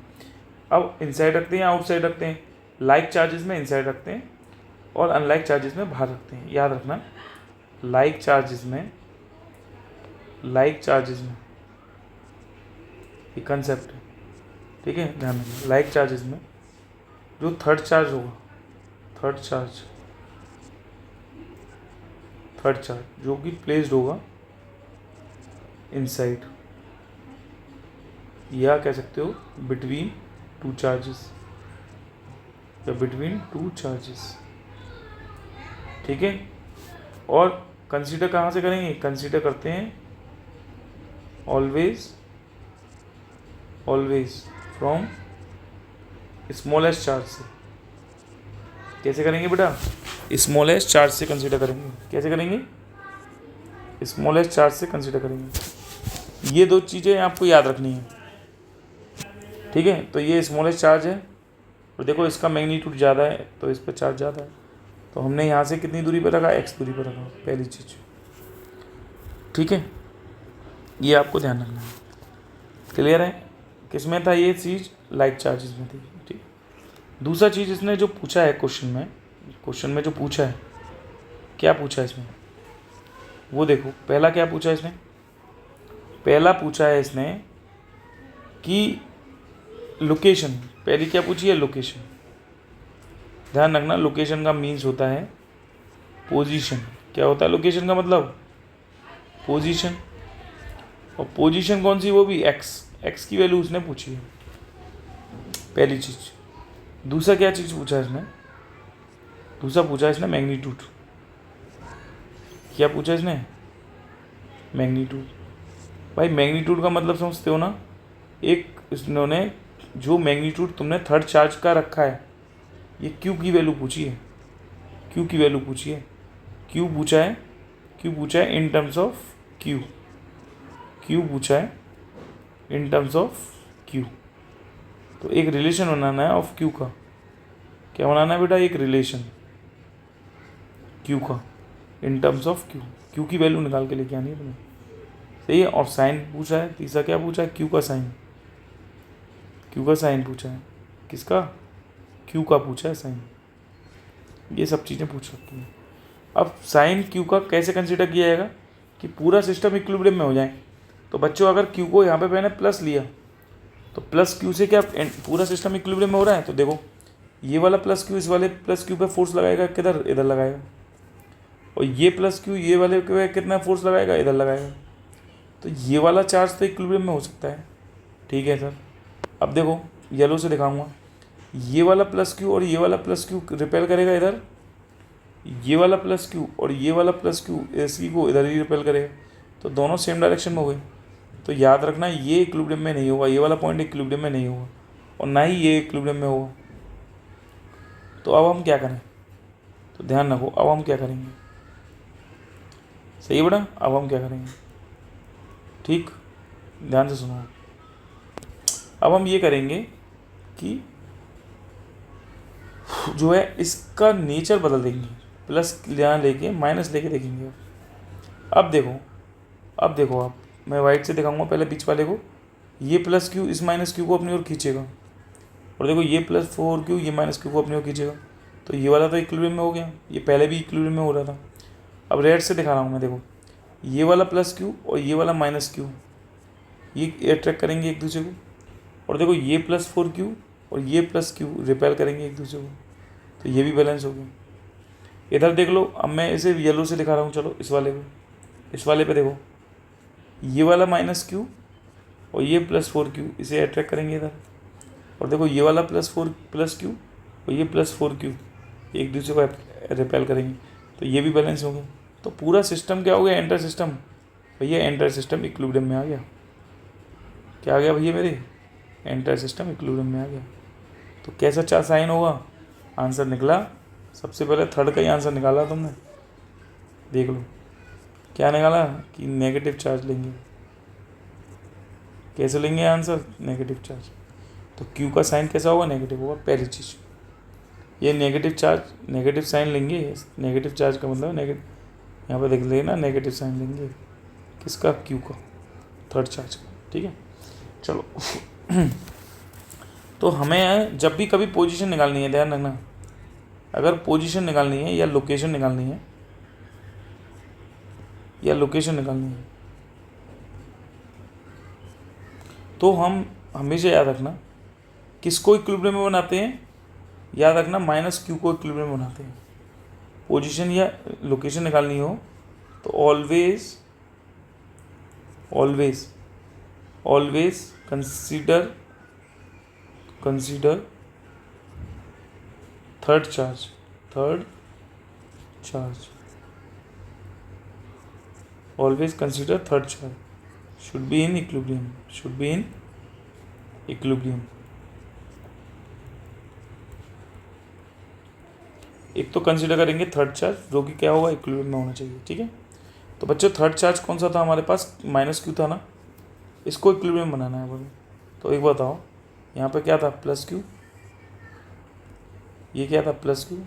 अब इनसाइड रखते हैं या आउटसाइड रखते हैं। लाइक चार्जेस में इनसाइड रखते हैं और अनलाइक चार्जेस में बाहर रखते हैं, याद रखना। लाइक चार्जेस में ये कंसेप्ट है, ठीक है, ध्यान रखना। लाइक चार्जेस में जो थर्ड चार्ज होगा, थर्ड चार्ज जो कि प्लेस्ड होगा इनसाइड, या कह सकते हो बिटवीन 2 चार्जेस या बिटवीन 2 चार्जेस। ठीक है, और कंसीडर कहाँ से करेंगे, कंसीडर करते हैं ऑलवेज फ्रॉम स्मॉलेस्ट चार्ज से। कैसे करेंगे बेटा, स्मॉलेस्ट चार्ज से कंसीडर करेंगे। कैसे करेंगे, स्मॉलेस्ट चार्ज से कंसीडर करेंगे। ये 2 चीज़ें आपको याद रखनी है। ठीक है, तो ये स्मॉलेस्ट चार्ज है और देखो इसका मैग्नीट्यूड ज़्यादा है तो इस पर चार्ज ज़्यादा है, तो हमने यहाँ से कितनी दूरी पर रखा, x दूरी पर रखा, पहली चीज़। ठीक है, ये आपको ध्यान रखना है। क्लियर है, किस में था ये चीज़, लाइक चार्जेस में थी। ठीक, दूसरा चीज़ इसने जो पूछा है क्वेश्चन में जो पूछा है, क्या पूछा है इसमें वो देखो। पहला क्या पूछा है इसने, पहला पूछा है इसने कि लोकेशन, पहली क्या पूछी है, लोकेशन। ध्यान रखना, लोकेशन का मीन्स होता है पोजीशन। क्या होता है लोकेशन का मतलब, पोजीशन। और पोजीशन कौन सी, वो भी एक्स की वैल्यू उसने पूछी है, पहली चीज़। दूसरा क्या चीज़ पूछा है इसने, दूसरा पूछा है इसने मैग्नीट्यूड। क्या पूछा इसने, मैग्नीट्यूड। भाई मैग्नीट्यूड का मतलब समझते हो ना, एक इन्होंने जो मैग्नीट्यूड तुमने थर्ड चार्ज का रखा है, ये क्यू की वैल्यू पूछी है, क्यू की वैल्यू पूछी है। क्यू पूछा है इन टर्म्स ऑफ क्यू पूछा है इन टर्म्स ऑफ क्यू। तो एक रिलेशन बनाना है ऑफ क्यू का। क्या बनाना है बेटा, एक रिलेशन क्यू का इन टर्म्स ऑफ क्यू की वैल्यू निकाल के लेके आनी है तुम्हें। सही है, और साइन पूछा है। तीसरा क्या पूछा है, क्यू का साइन पूछा है। किसका, क्यू का पूछा है साइन। ये सब चीज़ें पूछ सकती हैं। अब साइन क्यू का कैसे कंसीडर किया जाएगा कि पूरा सिस्टम इक्विलिब्रियम में हो जाए। तो बच्चों अगर क्यू को यहाँ पे मैंने प्लस लिया तो प्लस क्यू से क्या पूरा सिस्टम इक्विलिब्रियम में हो रहा है। तो देखो ये वाला प्लस क्यू इस वाले प्लस क्यू पे फोर्स लगाएगा, किधर, इधर लगाएगा। और ये प्लस क्यू ये वाले पे कितना फोर्स लगाएगा, इधर लगाएगा। तो ये वाला चार्ज तो इक्विलिब्रियम में हो सकता है। ठीक है सर, अब देखो येलो से दिखाऊंगा, ये वाला प्लस क्यू और ये वाला प्लस क्यू रिपेल करेगा इधर, ये वाला प्लस क्यू और ये वाला प्लस क्यू इसी को इधर ही रिपेल करेगा, तो दोनों सेम डायरेक्शन में हो गए। तो याद रखना ये इक्विलिब्रियम में नहीं होगा, ये वाला पॉइंट इक्विलिब्रियम में नहीं होगा और ना ही ये इक्विलिब्रियम में होगा। तो अब हम क्या करें, तो ध्यान रखो, अब हम क्या करेंगे, सही है बेटा, अब हम क्या करेंगे, ठीक, ध्यान से सुनो। अब हम ये करेंगे कि जो है इसका नेचर बदल देंगे, प्लस यहाँ लेके माइनस लेके देखेंगे। अब देखो आप, मैं वाइट से दिखाऊंगा पहले बीच वाले को। ये प्लस क्यू इस माइनस क्यू को अपनी ओर खींचेगा और देखो ये +4 क्यू ये माइनस क्यू को अपनी ओर खींचेगा। तो ये वाला तो इक्विलिब्रियम में हो गया, ये पहले भी इक्विलिब्रियम में हो रहा था। अब रेड से दिखा रहा हूँ मैं, देखो ये वाला प्लस क्यू और ये वाला माइनस क्यू, ये अट्रैक्ट करेंगे एक दूसरे को, और देखो ये प्लस 4Q और ये प्लस क्यू रिपेल करेंगे एक दूसरे को, तो ये भी बैलेंस हो गया। इधर देख लो, अब मैं इसे येलो से दिखा रहा हूँ, चलो इस वाले को, इस वाले पे देखो ये वाला माइनस क्यू और ये प्लस 4Q इसे अट्रैक्ट करेंगे इधर, और देखो ये वाला प्लस क्यू और ये प्लस 4Q एक दूसरे को रिपेल करेंगे, तो ये भी बैलेंस हो गया। तो पूरा सिस्टम क्या हो गया, एंटर सिस्टम, भैया एंटर सिस्टम इक्विलिब्रियम में आ गया। क्या आ गया भैया मेरे, एंटर सिस्टम इक्विलिब्रियम में आ गया। तो कैसा चार साइन होगा, आंसर निकला, सबसे पहले थर्ड का ही आंसर निकाला तुमने, देख लो क्या निकाला कि नेगेटिव चार्ज लेंगे। कैसे लेंगे आंसर, नेगेटिव चार्ज। तो क्यू का साइन कैसा होगा, नेगेटिव होगा, पहली चीज़ ये नेगेटिव चार्ज, नेगेटिव साइन लेंगे, नेगेटिव चार्ज का मतलब नेगेटिव, यहाँ पर देख लेना नेगेटिव साइन लेंगे, किसका, क्यू का, थर्ड चार्ज का, ठीक है। चलो तो हमें जब भी कभी पोजीशन निकालनी है, ध्यान रखना, अगर पोजीशन निकालनी है या लोकेशन निकालनी है, या लोकेशन निकालनी है, तो हम हमेशा याद रखना किसको इक्विलिब्रियम में बनाते हैं, याद रखना माइनस क्यू को इक्विलिब्रियम में बनाते हैं। पोजीशन या लोकेशन निकालनी हो तो always always always consider third charge always consider third charge should be in equilibrium। एक तो कंसीडर करेंगे थर्ड चार्ज जो कि क्या होगा, इक्विलिब्रियम में होना चाहिए, ठीक है। तो बच्चों थर्ड चार्ज कौन सा था हमारे पास, माइनस क्यू था ना, इसको इक्विलिब्रियम बनाना है बोलो। तो एक बताओ, यहाँ पे क्या था, प्लस क्यू, ये क्या था प्लस क्यू,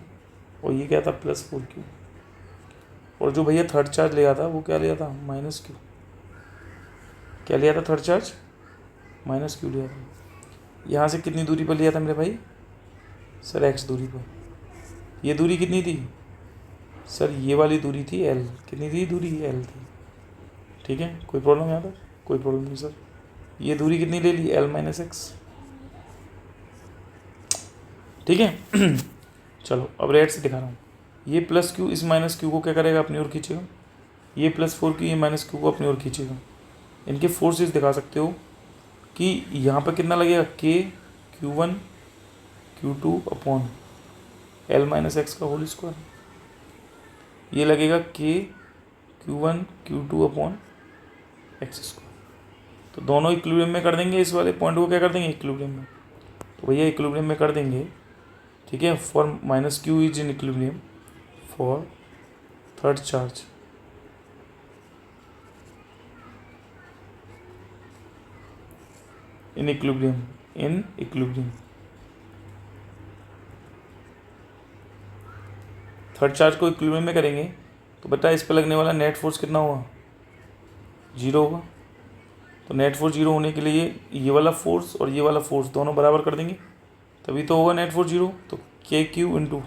और ये क्या था प्लस 4Q, और जो भैया थर्ड चार्ज लिया था वो क्या लिया था, माइनस क्यू। क्या लिया था थर्ड चार्ज, माइनस क्यू लिया था। यहाँ से कितनी दूरी पर लिया था मेरे भाई, सर x दूरी पर। ये दूरी कितनी थी सर, ये वाली दूरी थी l, कितनी थी दूरी, l थी, ठीक है। कोई प्रॉब्लम यहाँ पर, कोई प्रॉब्लम नहीं सर। ये दूरी कितनी ले ली, l माइनस एक्स, ठीक है। चलो अब रेड से दिखा रहा हूँ, ये प्लस क्यू इस माइनस क्यू को क्या करेगा, अपनी ओर खींचेगा, ये प्लस 4Q ये माइनस क्यू को अपनी ओर खींचेगा। इनके फोर्सेस दिखा सकते हो कि यहाँ पर कितना लगेगा, Q1 Q2 upon L minus x का होल स्क्वायर, ये लगेगा Q1 Q2 upon x square. तो दोनों इक्विलिब्रियम में कर देंगे, इस वाले पॉइंट को क्या कर देंगे, इक्विलिब्रियम में। तो भैया इक्विलिब्रियम में कर देंगे, ठीक है। For minus Q is in equilibrium for third charge in equilibrium third charge को इक्विलिब्रियम में करेंगे तो बेटा इस पर लगने वाला नेट फोर्स कितना होगा, 0 होगा। तो नेट फोर्स 0 होने के लिए ये वाला फोर्स और ये वाला फोर्स दोनों बराबर कर देंगे, तभी तो होगा नेट फोर्स 0। तो KQ into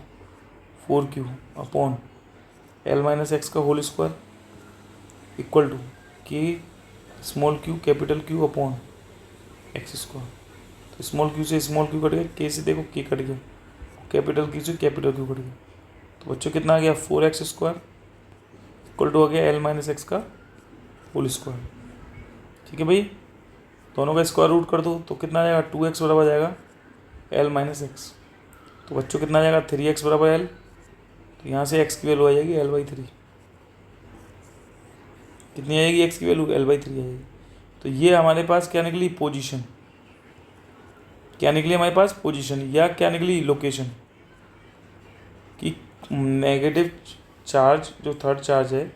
4Q upon L minus x का whole square equal to K small q capital Q upon x square. तो स्मॉल क्यू से स्मॉल क्यू कट गया, K से देखो K कट गया, कैपिटल Q से कैपिटल Q कट गया। तो बच्चों कितना आ गया, 4x स्क्वायर इक्वल टू आ गया L माइनस एक्स का होल स्क्वायर, ठीक है भाई। दोनों का स्क्वायर रूट कर दो तो कितना आ जाएगा, 2x बराबर जाएगा L माइनस एक्स। तो बच्चों कितना आ जाएगा, 3x बराबर L। तो यहाँ से x की वैल्यू आ जाएगी L/3, कितनी आएगी x की वैल्यू, L/3 आएगी। तो ये हमारे पास क्या निकली, पोजीशन। क्या निकली हमारे पास, पोजीशन, या क्या निकली, लोकेशन। कि नेगेटिव चार्ज जो थर्ड चार्ज है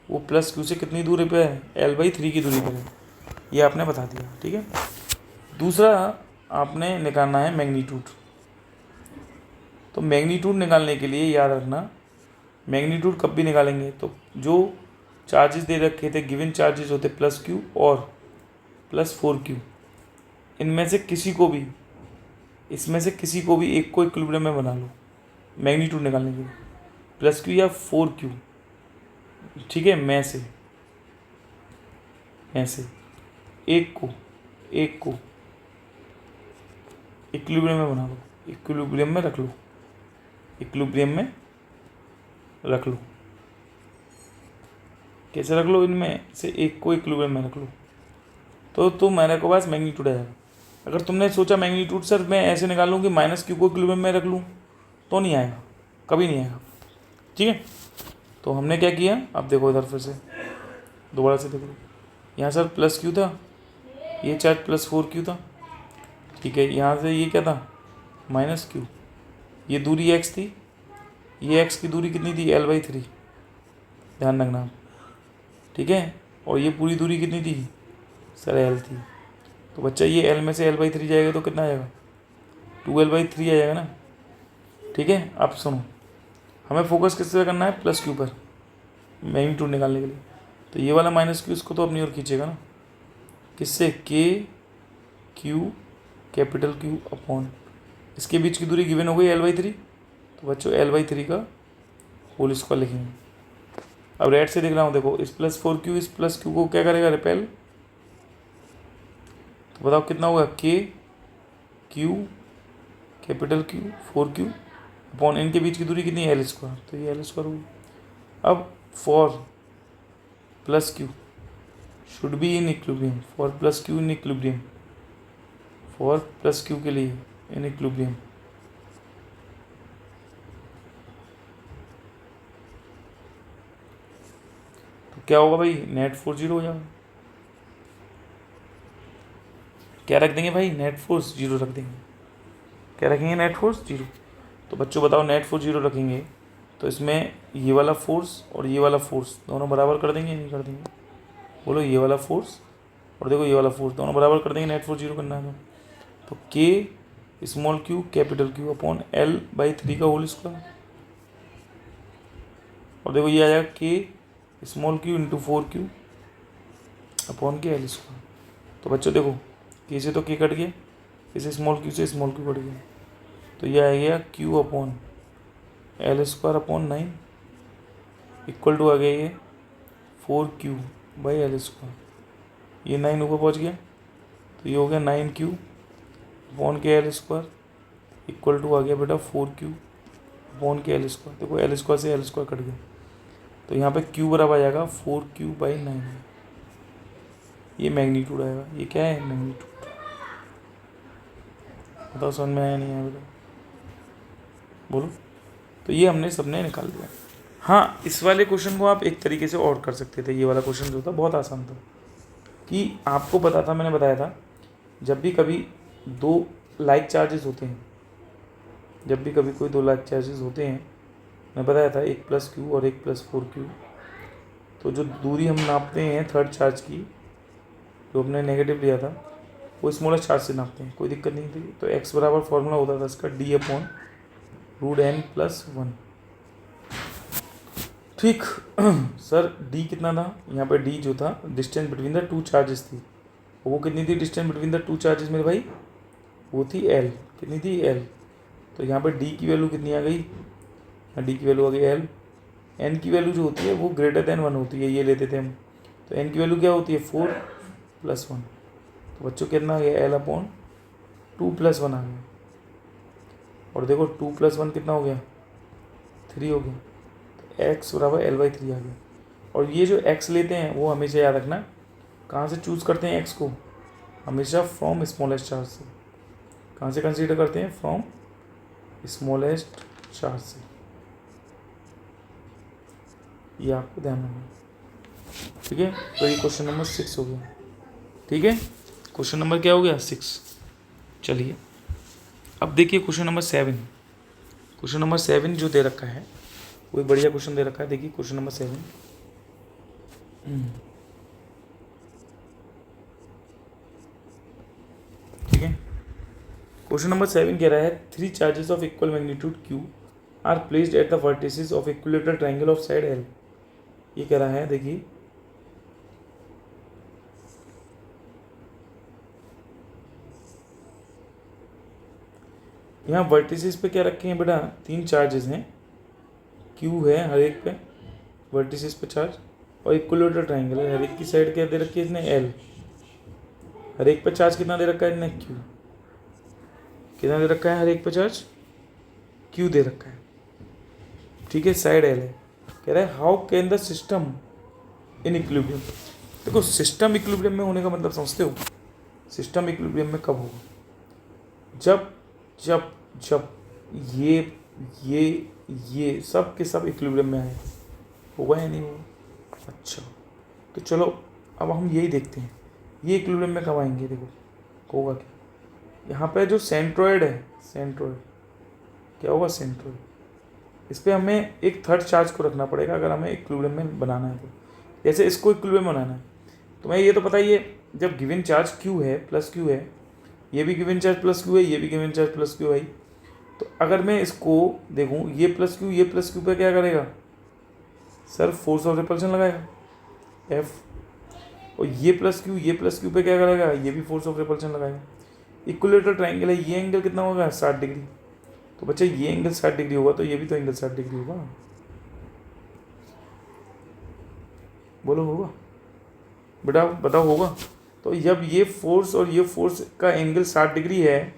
वो प्लस क्यू से कितनी दूरी पे है, L/3 की दूरी पर है, ये आपने बता दिया, ठीक है। दूसरा आपने निकालना है मैग्नीट्यूड। तो मैग्नीट्यूड निकालने के लिए याद रखना, मैग्नीट्यूड कब भी निकालेंगे तो जो चार्जेस दे रखे थे, गिवन चार्जेस होते प्लस क्यू और प्लस 4Q, इनमें से किसी को भी, इसमें से किसी को भी एक को इक्विलिब्रियम में बना लो। मैग्नीट्यूड निकालने के लिए, प्लस क्यू या 4Q, ठीक है, में से एक को इक्विलिब्रियम में बना लो, इक्विलिब्रियम में रख लो, कैसे रख लो, इनमें से एक को इक्विलिब्रियम में रख लो, तो मेरे को पास मैग्नीट्यूड आएगा। अगर तुमने सोचा मैग्नीट्यूड सर मैं ऐसे निकालूँ कि माइनस क्यू को इक्विलिब्रियम में रख लूँ, तो नहीं आएगा, कभी नहीं आएगा, ठीक है। तो हमने क्या किया, अब देखो इधर फिर से दोबारा से देखो, यहाँ सर प्लस क्यू था, ये चार्ज प्लस 4Q था, ठीक है। यहाँ से ये क्या था, माइनस क्यू, ये दूरी x थी, ये x की दूरी कितनी थी, L/3, ध्यान रखना, ठीक है। और ये पूरी दूरी कितनी थी सर, L थी। तो बच्चा ये L में से L/3 जाएगा तो कितना आएगा, 2L/3 आ जाएगा ना, ठीक है। अब सुनो, हमें फोकस किस पे करना है, प्लस क्यू पर, मैग्नीट्यूड निकालने के लिए। तो ये वाला माइनस क्यू इसको तो अपनी ओर खींचेगा ना, किससे, KQ कैपिटल Q अपॉन, इसके बीच की दूरी गिवन हो गई L/3, तो बच्चों L/3 का होल स्क्वायर लिखेंगे। अब रेड से देख रहा हूँ, देखो इस प्लस 4Q इस प्लस क्यू को क्या करेगा, रिपेल, तो बताओ कितना होगा, KQ capital Q 4Q upon, इनके बीच की दूरी कितनी है, L², तो ये L² होगी। अब for plus Q should be in equilibrium, for plus Q in equilibrium, for plus Q के लिए इन इक्विलिब्रियम, तो क्या होगा भाई, नेट फोर्स 0 हो जाएगा। क्या रख देंगे भाई, नेट फोर्स 0 रख देंगे। क्या रखेंगे, नेट फोर्स 0। तो बच्चों बताओ, नेट फोर्स 0 रखेंगे तो इसमें ये वाला फोर्स और ये वाला फोर्स दोनों बराबर कर देंगे, नहीं कर देंगे, बोलो, ये वाला फोर्स और देखो ये वाला फोर्स दोनों बराबर कर देंगे, नेट फोर्स 0 करना है तो K small q capital Q upon L/3 का होल स्क्वायर, और देखो ये आ जाएगा K small Q into 4Q upon के L²। तो बच्चों देखो, K से तो K कट गया, इसे स्मॉल क्यू से स्मॉल क्यू कट गया, तो ये आ गया Q upon L² upon 9 equal to आ गया ये 4Q/L², ये 9 ऊपर पहुँच गया, तो ये हो गया 9Q अपॉन के L² इक्वल टू आ गया बेटा 4Q अपॉन के L²। देखो L² से L² कट गया, तो यहाँ पे Q बराबर आ जाएगा 4Q/9, ये मैग्नीट्यूड आएगा। ये क्या है, मैग्नीट्यूड, बताओ समझ में आया नहीं आया बेटा, बोलो। तो ये हमने सबने निकाल दिया। हाँ, इस वाले क्वेश्चन को आप एक तरीके से और कर सकते थे। ये वाला क्वेश्चन जो था बहुत आसान था, कि आपको पता था, मैंने बताया था, जब भी कभी दो लाइक चार्जेस होते हैं, जब भी कभी कोई दो लाइक चार्जेस होते हैं, मैं बताया था, एक प्लस क्यू और एक प्लस 4Q, तो जो दूरी हम नापते हैं थर्ड चार्ज की, जो हमने नेगेटिव लिया था, वो स्मॉलेस्ट चार्ज से नापते हैं, कोई दिक्कत नहीं थी। तो x बराबर फॉर्मूला होता था इसका D/√n+1, ठीक। सर d कितना था, यहाँ पे d जो था distance between the two charges थी, वो कितनी थी distance between the two charges मेरे भाई, वो थी L, कितनी थी L। तो यहाँ पे d की वैल्यू कितनी आ गई, d की वैल्यू आ गई L। n की वैल्यू जो होती है वो >1 होती है, ये लेते थे हम, तो n की वैल्यू क्या होती है, 4+1, तो बच्चों कितना आ गया, L/2+1 आ गया, और देखो 2+1 कितना हो गया, 3 हो गया, तो x बराबर L/3 आ गया। और ये जो x लेते हैं वो हमेशा याद रखना, कहाँ से चूज़ करते हैं x को, हमेशा फ्रॉम स्मॉलेस्ट चार्ज से। कहाँ से कंसीडर करते हैं, फ्रॉम स्मॉलेस्ट चार्ज से, ये आपको ध्यान रखना, ठीक है। तो ये क्वेश्चन नंबर 6 हो गया, ठीक है। क्वेश्चन नंबर क्या हो गया, 6। चलिए अब देखिए क्वेश्चन नंबर 7। क्वेश्चन नंबर 7 जो दे रखा है, कोई बढ़िया क्वेश्चन दे रखा है, देखिए क्वेश्चन नंबर 7। ठीक है, क्वेश्चन नंबर 7 कह रहा है 3 charges of equal magnitude Q are placed at the vertices of equilateral triangle of side L। ये कह रहा है, देखिए यहाँ वर्टिसेस पे क्या रखे हैं बेटा, 3 चार्जेस हैं, क्यू है हर एक पे वर्टिसेस पे चार्ज, और इक्विलेटरल ट्राइंगल है, हर एक की साइड क्या दे रखी है इसने एल, हर एक पे चार्ज कितना दे रखा है इसने क्यू, कितना दे रखा है हर एक पे चार्ज क्यू दे रखा है, ठीक है, साइड एल है। कह रहा है how can the system in equilibrium. देखो सिस्टम इक्विलिब्रियम में होने का मतलब समझते हो, सिस्टम इक्विलिब्रियम में कब होगा, जब जब जब ये सब के सब इक्विलिब्रियम में आए, होगा या नहीं होगा। अच्छा तो चलो अब हम यही देखते हैं, ये इक्विलिब्रियम में कब आएंगे, देखो होगा क्या, यहाँ पे जो सेंट्रोइड है, सेंट्रोइड क्या होगा, सेंट्रोइड, इस पर हमें एक थर्ड चार्ज को रखना पड़ेगा अगर हमें इक्विलिब्रियम में बनाना है तो। जैसे इसको इक्विलिब्रियम बनाना है तो मैं ये तो पता ही है, जब गिवन चार्ज क्यू है प्लस क्यू है, ये भी गिवन चार्ज प्लस क्यू है, ये भी गिवन चार्ज प्लस क्यू है, तो अगर मैं इसको देखूँ ये प्लस क्यू पे क्या करेगा सर, फोर्स ऑफ रिपल्शन लगाएगा एफ, और ये प्लस क्यू पे क्या करेगा, ये भी फोर्स ऑफ रिपल्शन लगाएगा। इक्विलेटरल ट्राइंगल है, ये एंगल कितना होगा 60 डिग्री, तो बच्चा ये एंगल 60 डिग्री होगा तो ये भी तो एंगल 60 डिग्री होगा, बोलो होगा बेटा, बताओ होगा। तो जब ये फोर्स और ये फोर्स का एंगल 60 डिग्री है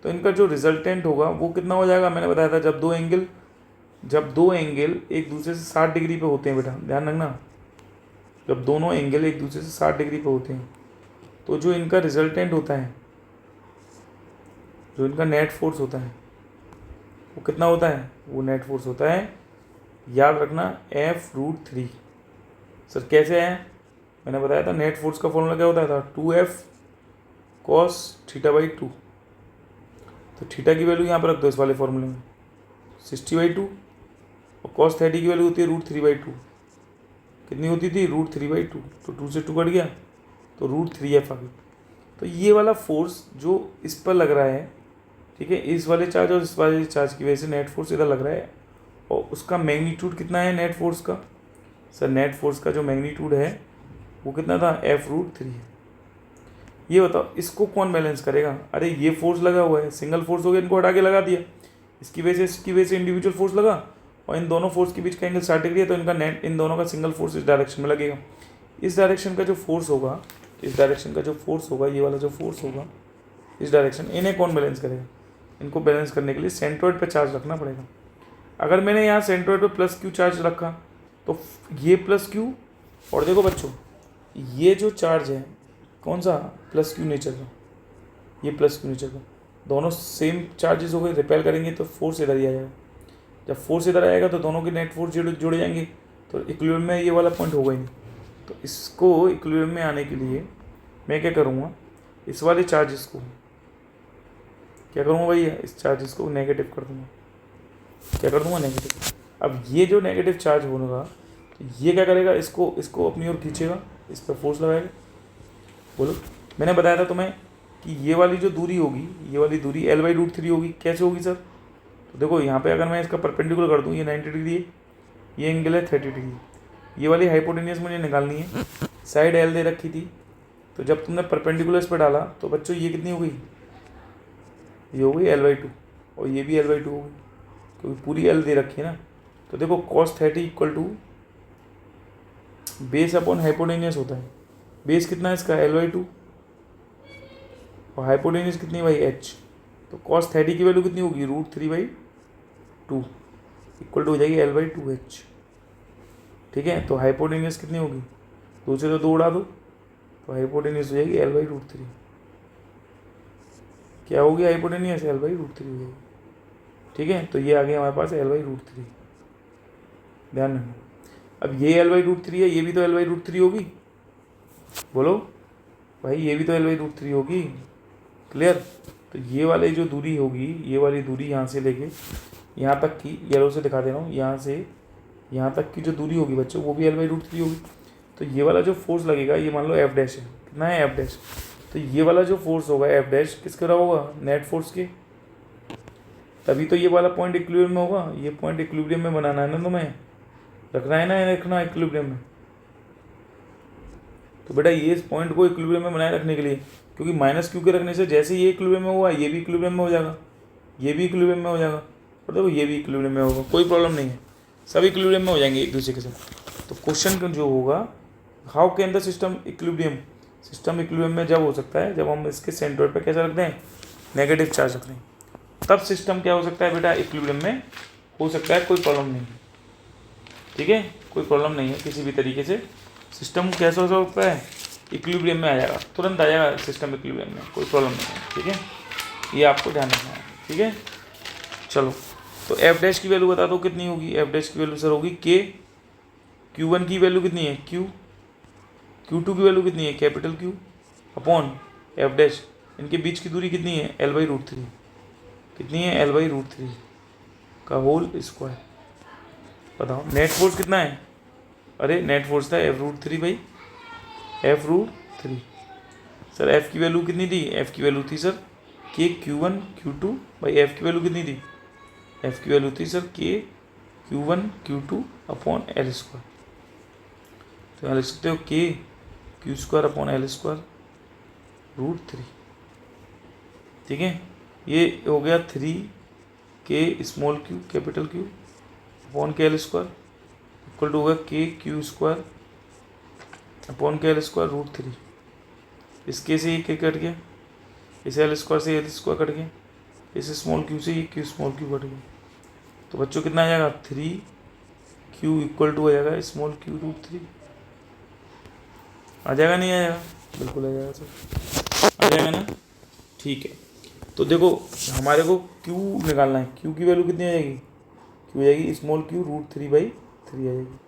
तो इनका जो रिजल्टेंट होगा वो कितना हो जाएगा, मैंने बताया था जब दो एंगल एक दूसरे से 60 डिग्री पे होते हैं बेटा, ध्यान रखना, जब दोनों एंगल एक दूसरे से 60 डिग्री पे होते हैं तो जो इनका रिजल्टेंट होता है, जो इनका नेट फोर्स होता है वो कितना होता है, वो नेट फोर्स होता है, याद रखना F√3। सर कैसे है, मैंने बताया था नेट फोर्स का फॉर्मूला क्या होता था 2F cos θ/2, तो थीटा की वैल्यू यहाँ पर रख दो इस वाले फॉर्मूले में 60/2, और cos 30 की वैल्यू होती है √3/2, कितनी होती थी √3/2, तो 2 से 2 कट गया तो √3F आ गई। तो ये वाला फोर्स जो इस पर लग रहा है, ठीक है, इस वाले चार्ज और इस वाले चार्ज की वजह से नेट फोर्स इधर लग रहा है, और उसका मैग्नीट्यूड कितना है नेट फोर्स का, सर नेट फोर्स का जो मैग्नीट्यूड है वो कितना था F√3 है। ये बताओ इसको कौन बैलेंस करेगा, अरे ये फोर्स लगा हुआ है, सिंगल फोर्स हो गया, इनको हटा के लगा दिया, इसकी वजह से इंडिविजुअल फोर्स लगा, और इन दोनों फोर्स के बीच का एंगल 60 डिग्री है, तो इनका नेट, इन दोनों का सिंगल फोर्स इस डायरेक्शन में लगेगा, इस डायरेक्शन का जो फोर्स होगा, इस डायरेक्शन का जो फोर्स होगा, ये वाला जो फोर्स होगा इस डायरेक्शन, इन्हें कौन बैलेंस करेगा, इनको बैलेंस करने के लिए सेंट्रोइड पे चार्ज रखना पड़ेगा। अगर मैंने यहाँ सेंट्रोइड पे प्लस क्यू चार्ज रखा तो ये प्लस क्यू, और देखो बच्चों ये जो चार्ज है कौन सा प्लस क्यू नेचर का, ये प्लस क्यू नेचर का, दोनों सेम चार्जेस हो गए, रिपेल करेंगे तो फोर्स इधर ही आ जाएगा, जब फोर्स इधर आएगा तो दोनों के नेट फोर्स जुड़ जाएंगे, तो इक्विलिब्रियम में ये वाला पॉइंट होगा ही नहीं। तो इसको इक्विलिब्रियम में आने के लिए मैं क्या करूँगा, इस वाले चार्जेस को क्या करूँगा भैया, इस चार्जेस को नेगेटिव कर दूँगा, क्या कर दूँगा नेगेटिव। अब ये जो नेगेटिव चार्ज होगा तो ये क्या करेगा, इसको अपनी ओर खींचेगा, इस पर फोर्स लगाएगा। बोलो मैंने बताया था तुम्हें कि ये वाली जो दूरी होगी, ये वाली दूरी L/√3 होगी, कैसे होगी सर, तो देखो यहाँ पे अगर मैं इसका परपेंडिकुलर कर दूँ, ये 90 डिग्री है, ये एंगल है 30 डिग्री, ये वाली हाइपोटेनियस मुझे निकालनी है, साइड L दे रखी थी, तो जब तुमने परपेंडिकुलर इस पर डाला तो बच्चों ये कितनी हो गई, ये हो गई L/2, और ये भी L/2 हो गई, क्योंकि पूरी L दे रखी है ना। तो देखो cos 30 equal to base upon hypotenuse होता है, बेस कितना है इसका L/2, और हाइपोटेनियस कितनी भाई h, तो cos 30 की वैल्यू कितनी होगी √3/2 इक्वल टू हो जाएगी L/2h, ठीक है। तो हाइपोटेनियस कितनी होगी, 2 से तो 2 उड़ा दो, तो हाइपोटेनियस हो जाएगी L/√3, क्या होगी हाइपोटेनियस L/√3 हो जाएगी, ठीक है। तो ये आ गया हमारे पास L/√3, ध्यान रखना। अब ये L/√3 है, ये भी तो L/√3 होगी, बोलो भाई ये भी तो L/√3 होगी, क्लियर। तो ये वाली जो दूरी होगी, ये वाली दूरी यहाँ से लेके यहाँ तक की, येलो से दिखा दे रहा हूँ, यहाँ से यहाँ तक की जो दूरी होगी बच्चों वो भी L/√3 होगी। तो ये वाला जो फोर्स लगेगा, ये मान लो F' है, कितना है F', तो ये वाला जो फोर्स होगा F' किसका रहा होगा, नेट फोर्स के, तभी तो ये वाला पॉइंट इक्विलिब्रियम में होगा। ये पॉइंट इक्विलिब्रियम में बनाना है ना तुम्हें, रखना है ना, रखना इक्विलिब्रियम में। तो बेटा ये इस पॉइंट को इक्विलिब्रियम में बनाए रखने के लिए, क्योंकि माइनस क्यू के रखने से जैसे ये इक्विलिब्रियम में हुआ ये भी इक्विलिब्रियम में हो जाएगा, ये भी इक्विलिब्रियम में हो जाएगा और देखो ये भी इक्विलिब्रियम में होगा, कोई प्रॉब्लम नहीं है, सब इक्विलिब्रियम में हो जाएंगे एक दूसरे के साथ। तो क्वेश्चन जो होगा, how can the system equilibrium, system equilibrium में जब हो सकता है जब हम इसके सेंट्रोइड पे कैसा रखते हैं, नेगेटिव चार्ज रखते हैं, तब सिस्टम क्या हो सकता है बेटा, इक्विलिब्रियम में हो सकता है, कोई प्रॉब्लम नहीं है। ठीक है, कोई प्रॉब्लम नहीं है, किसी भी तरीके से सिस्टम कैसा हो सकता है, इक्विलिब्रियम में आ जाएगा, तुरंत आ जाएगा सिस्टम इक्विलिब्रियम में, कोई प्रॉब्लम नहीं है। ठीक है, ये आपको ध्यान रखना है। ठीक है, चलो तो एफ डैश की वैल्यू बता दो कितनी होगी। एफ डैश की वैल्यू सर होगी के, Q1 की वैल्यू कितनी है Q, Q2 की वैल्यू कितनी है capital Q upon F dash, इनके बीच की दूरी कितनी है L/√3, कितनी है L/√3 का होल स्क्वायर। बताओ नेट फोर्स कितना है, अरे नेट फोर्स था F√3 सर। F की वैल्यू कितनी थी, F की वैल्यू थी सर के Q1 Q2 भाई, F की वैल्यू कितनी थी, F की वैल्यू थी सर के Q1 Q2 upon L square. तो यहाँ लिख सकते हो के Q² अपॉन L स्क्वायर √3। ठीक है, ये हो गया 3 के small q capital Q upon के L स्क्वायर इक्वल टू होगा के Q² अपॉन के L स्क्वायर √3। इसके से ये कट गया, इस L स्क्वायर से L स्क्वायर कट गया, इस स्मॉल क्यू से ये Q स्मॉल क्यू कट गया। तो बच्चों कितना आ जाएगा 3Q इक्वल टू आ जाएगा स्मॉल क्यू √3। आ जाएगा नहीं आएगा, बिल्कुल आ जाएगा सर, आ जाएगा ना। ठीक है, तो देखो हमारे को Q निकालना है, Q की वैल्यू कितनी आ जाएगी, Q आ जाएगी स्मॉल क्यू √3/3 आ जाएगी।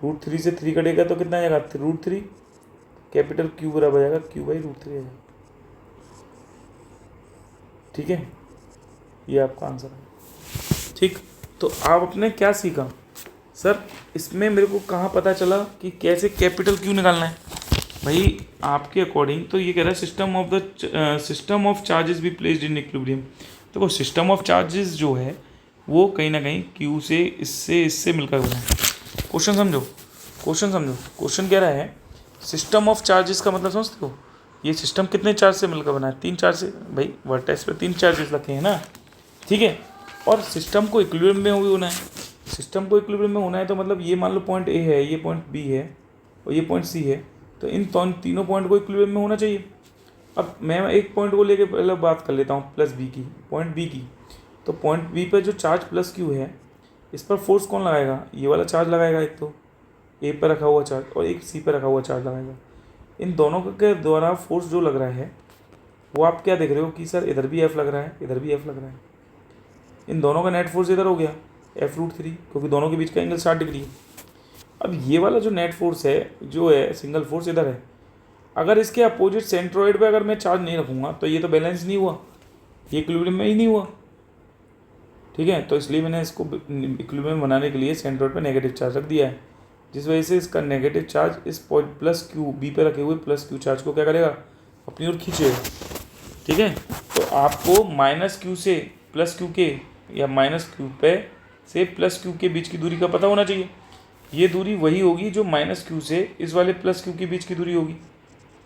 √3 से 3 कटेगा तो कितना आ जाएगा √3, कैपिटल Q बराबर आ जाएगा Q/√3 आ जाएगा। ठीक है, ये आपका आंसर है। ठीक, तो आप अपने क्या सीखा सर, इसमें मेरे को कहाँ पता चला कि कैसे कैपिटल Q निकालना है। भाई आपके अकॉर्डिंग तो ये कह रहा है सिस्टम ऑफ चार्जेस भी प्लेस्ड इन इक्विलिब्रियम। देखो सिस्टम ऑफ चार्जेस जो है वो कहीं ना कहीं Q से इससे मिलकर बना है। क्वेश्चन समझो, क्वेश्चन कह रहा है सिस्टम ऑफ चार्जेस का मतलब समझते हो, ये सिस्टम कितने चार्ज से मिलकर बना है, 3 चार्ज से। भाई वर्टेक्स पे 3 चार्जेस रखे हैं ना। ठीक है, और सिस्टम को इक्विलिब्रियम में भी होना है, सिस्टम को इक्विलिब्रियम में होना है तो मतलब ये मान लो पॉइंट A है, ये पॉइंट B है और ये पॉइंट C है, तो इन तीनों पॉइंट को इक्विलिब्रियम में होना चाहिए। अब मैं एक पॉइंट को लेके पहले बात कर लेता हूँ प्लस B की, पॉइंट B की। तो पॉइंट B पर जो चार्ज प्लस Q है, इस पर फोर्स कौन लगाएगा, ये वाला चार्ज लगाएगा, एक तो A पर रखा हुआ चार्ज और एक C पर रखा हुआ चार्ज लगाएगा। इन दोनों के द्वारा फोर्स जो लग रहा है वो आप क्या देख रहे हो कि सर इधर भी F लग रहा है, इधर भी F लग रहा है। इन दोनों का नेट फोर्स इधर हो गया F√3, क्योंकि दोनों के बीच का एंगल 60 डिग्री है। अब ये वाला जो नेट फोर्स है जो है सिंगल फोर्स इधर है, अगर इसके अपोजिट सेंट्रोइड पे अगर मैं चार्ज नहीं रखूँगा तो ये तो बैलेंस नहीं हुआ, ये इक्विलिब्रियम में ही नहीं हुआ। ठीक है, तो इसलिए मैंने इसको इक्विलिब्रियम बनाने के लिए सेंट्रोइड पे नेगेटिव चार्ज रख दिया है, जिस वजह से इसका नेगेटिव चार्ज इस पॉइंट प्लस Q B पे रखे हुए प्लस Q चार्ज को क्या करेगा, अपनी ओर खींचेगा। ठीक है, तो आपको माइनस Q से प्लस Q के या माइनस Q पे से प्लस Q के बीच की दूरी का पता होना चाहिए। ये दूरी वही होगी जो माइनस Q से इस वाले प्लस Q के बीच की दूरी होगी।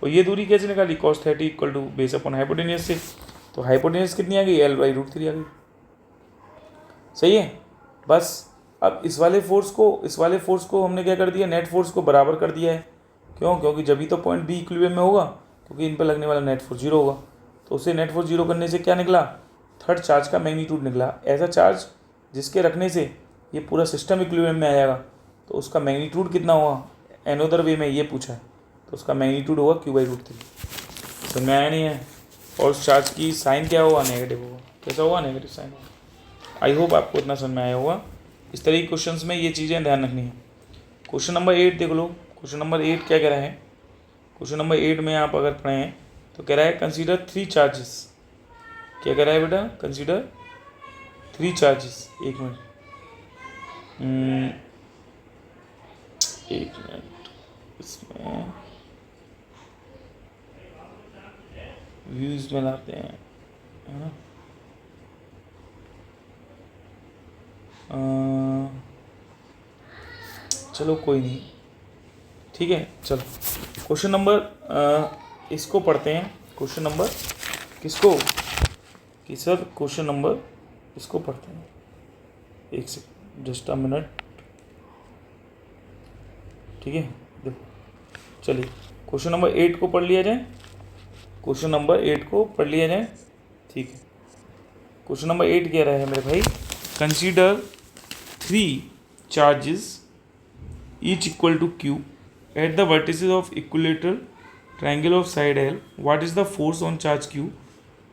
और ये दूरी कैसे निकाली, cos 30 equal to base upon hypotenuse से। तो हाइपोटेनियस कितनी आ गई, L/√3 आ गई। सही है, बस अब इस वाले फोर्स को हमने क्या कर दिया, नेट फोर्स को बराबर कर दिया है। क्यों, क्योंकि जब भी तो पॉइंट B इक्विलिब्रियम में होगा, क्योंकि इन पर लगने वाला नेट फोर्स 0 होगा। तो उसे नेट फोर्स 0 करने से क्या निकला, थर्ड चार्ज का मैग्नीट्यूड निकला। ऐसा चार्ज जिसके रखने से ये पूरा सिस्टम इक्विलिब्रियम में आ जाएगा, तो उसका मैग्नीट्यूड कितना हुआ, एनोदर वे में ये पूछा है, तो उसका मैग्नीट्यूड होगा Q/√3। समझ में आया नहीं है। और उस चार्ज की साइन क्या होगा, नेगेटिव होगा। कैसा होगा, नेगेटिव साइन होगा। आई होप आपको इतना समझ में आया होगा। इस तरह के क्वेश्चंस में ये चीज़ें ध्यान रखनी है। क्वेश्चन नंबर 8 देख लो। क्वेश्चन नंबर 8 क्या कह रहा है, क्वेश्चन नंबर 8 में आप अगर पढ़ें तो कह रहा है कंसीडर 3 चार्जेस। क्या कह रहा है बेटा, कंसीडर 3 चार्जेस। एक मिनट इसमें व्यूज में लाते हैं, है ना। चलो कोई नहीं, ठीक है। चलो क्वेश्चन नंबर इसको पढ़ते हैं। क्वेश्चन नंबर किसको, कि सर क्वेश्चन नंबर इसको पढ़ते हैं, एक सेकंड, जस्ट अ मिनट। ठीक है, देखो चलिए क्वेश्चन नंबर 8 को पढ़ लिया जाए। क्वेश्चन नंबर 8 को पढ़ लिया जाए। ठीक है, क्वेश्चन नंबर 8 कह रहा है मेरे भाई, consider 3 charges each equal to q at the vertices of equilateral triangle of side L. What is the force on charge q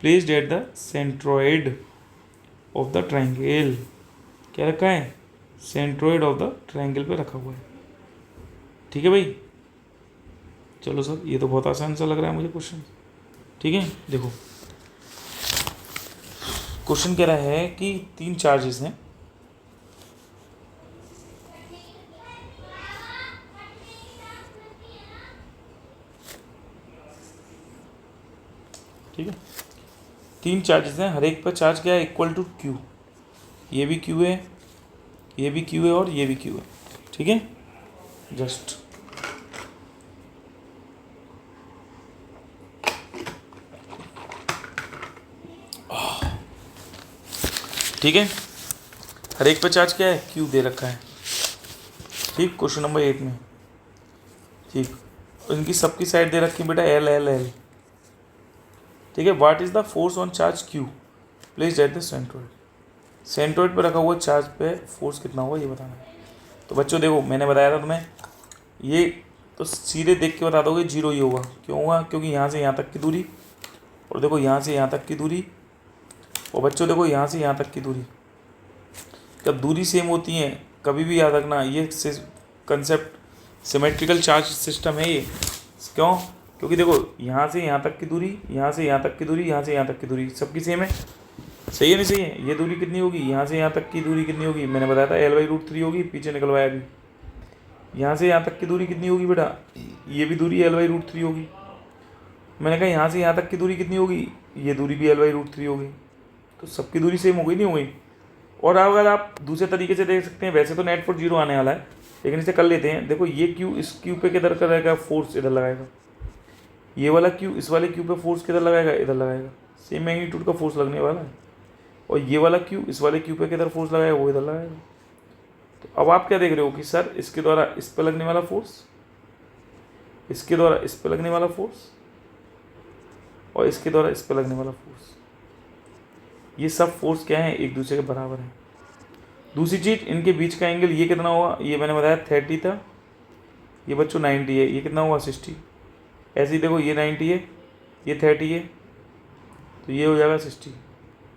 placed at the centroid of the triangle? क्या रखा है? सेंट्रोइड ऑफ द ट्रायंगल पे रखा हुआ है। ठीक है भाई, चलो सर ये तो बहुत आसान सा लग रहा है मुझे क्वेश्चन। ठीक है, देखो क्वेश्चन कह रहा है कि 3 चार्जेस हैं, ठीक है, 3 चार्जेस हैं, हर एक पर चार्ज क्या है? Equal to Q. ये भी क्यू है, ये भी क्यू है और ये भी क्यू है। ठीक है, जस्ट ठीक है, हर एक पर चार्ज क्या है? क्यू दे रखा है। ठीक, क्वेश्चन नंबर 8 में। ठीक, इनकी सबकी साइड दे रखी है बेटा एल एल एल। ठीक है, what is the force on charge Q placed at the centroid? Centroid पर रखा हुआ चार्ज पे फोर्स कितना होगा ये बताना है। तो बच्चों देखो, मैंने बताया था तुम्हें, ये तो सीधे देख के बता दोगे 0 ही होगा। क्यों होगा? क्योंकि यहाँ से यहाँ तक की दूरी, और देखो यहाँ से यहाँ तक की दूरी, और बच्चों देखो यहाँ से यहाँ तक की दूरी। जब दूरी सेम होती है, कभी भी याद रखना ये कंसेप्ट सिमेट्रिकल चार्ज सिस्टम है ये। क्यों? क्योंकि देखो यहाँ से यहाँ तक की दूरी, यहाँ से यहाँ तक की दूरी, यहाँ से यहाँ तक की दूरी सबकी सेम है। सही है नहीं सही है? ये दूरी कितनी होगी? यहाँ से यहाँ तक की दूरी कितनी होगी? मैंने बताया था L/√3 होगी, पीछे निकलवाया भी। यहाँ से यहाँ तक की दूरी कितनी होगी बेटा? ये भी दूरी L/√3 होगी। मैंने कहा यहाँ से यहाँ तक की दूरी कितनी होगी? ये दूरी भी L/√3 होगी। तो सबकी दूरी सेम हो गई, नहीं हो गई? और अगर आप दूसरे तरीके से देख सकते हैं, वैसे तो नेट फोर्स 0 आने वाला है, लेकिन इसे कर लेते हैं। देखो ये क्यू इस क्यू पे किधर करेगा? फोर्स इधर लगाएगा। ये वाला क्यू इस वाले क्यू पे फोर्स किधर लगाएगा? इधर लगाएगा। सेम मैग्नीट्यूड का फोर्स लगने वाला है। और ये वाला क्यू इस वाले क्यू पे किधर फोर्स लगाएगा? वो इधर लगाएगा। तो अब आप क्या देख रहे हो कि सर इसके द्वारा इस पे लगने वाला फोर्स, इसके द्वारा इस पे लगने वाला फोर्स, और इसके द्वारा इस पे लगने वाला फोर्स, ये सब फोर्स क्या है? एक दूसरे के बराबर है। दूसरी चीज़, इनके बीच का एंगल ये कितना हुआ? ये मैंने बताया 30 था, ये बच्चों 90 है। ये कितना हुआ? 60। ऐसे ही देखो ये 90 है, ये 30 है, तो ये हो जाएगा 60।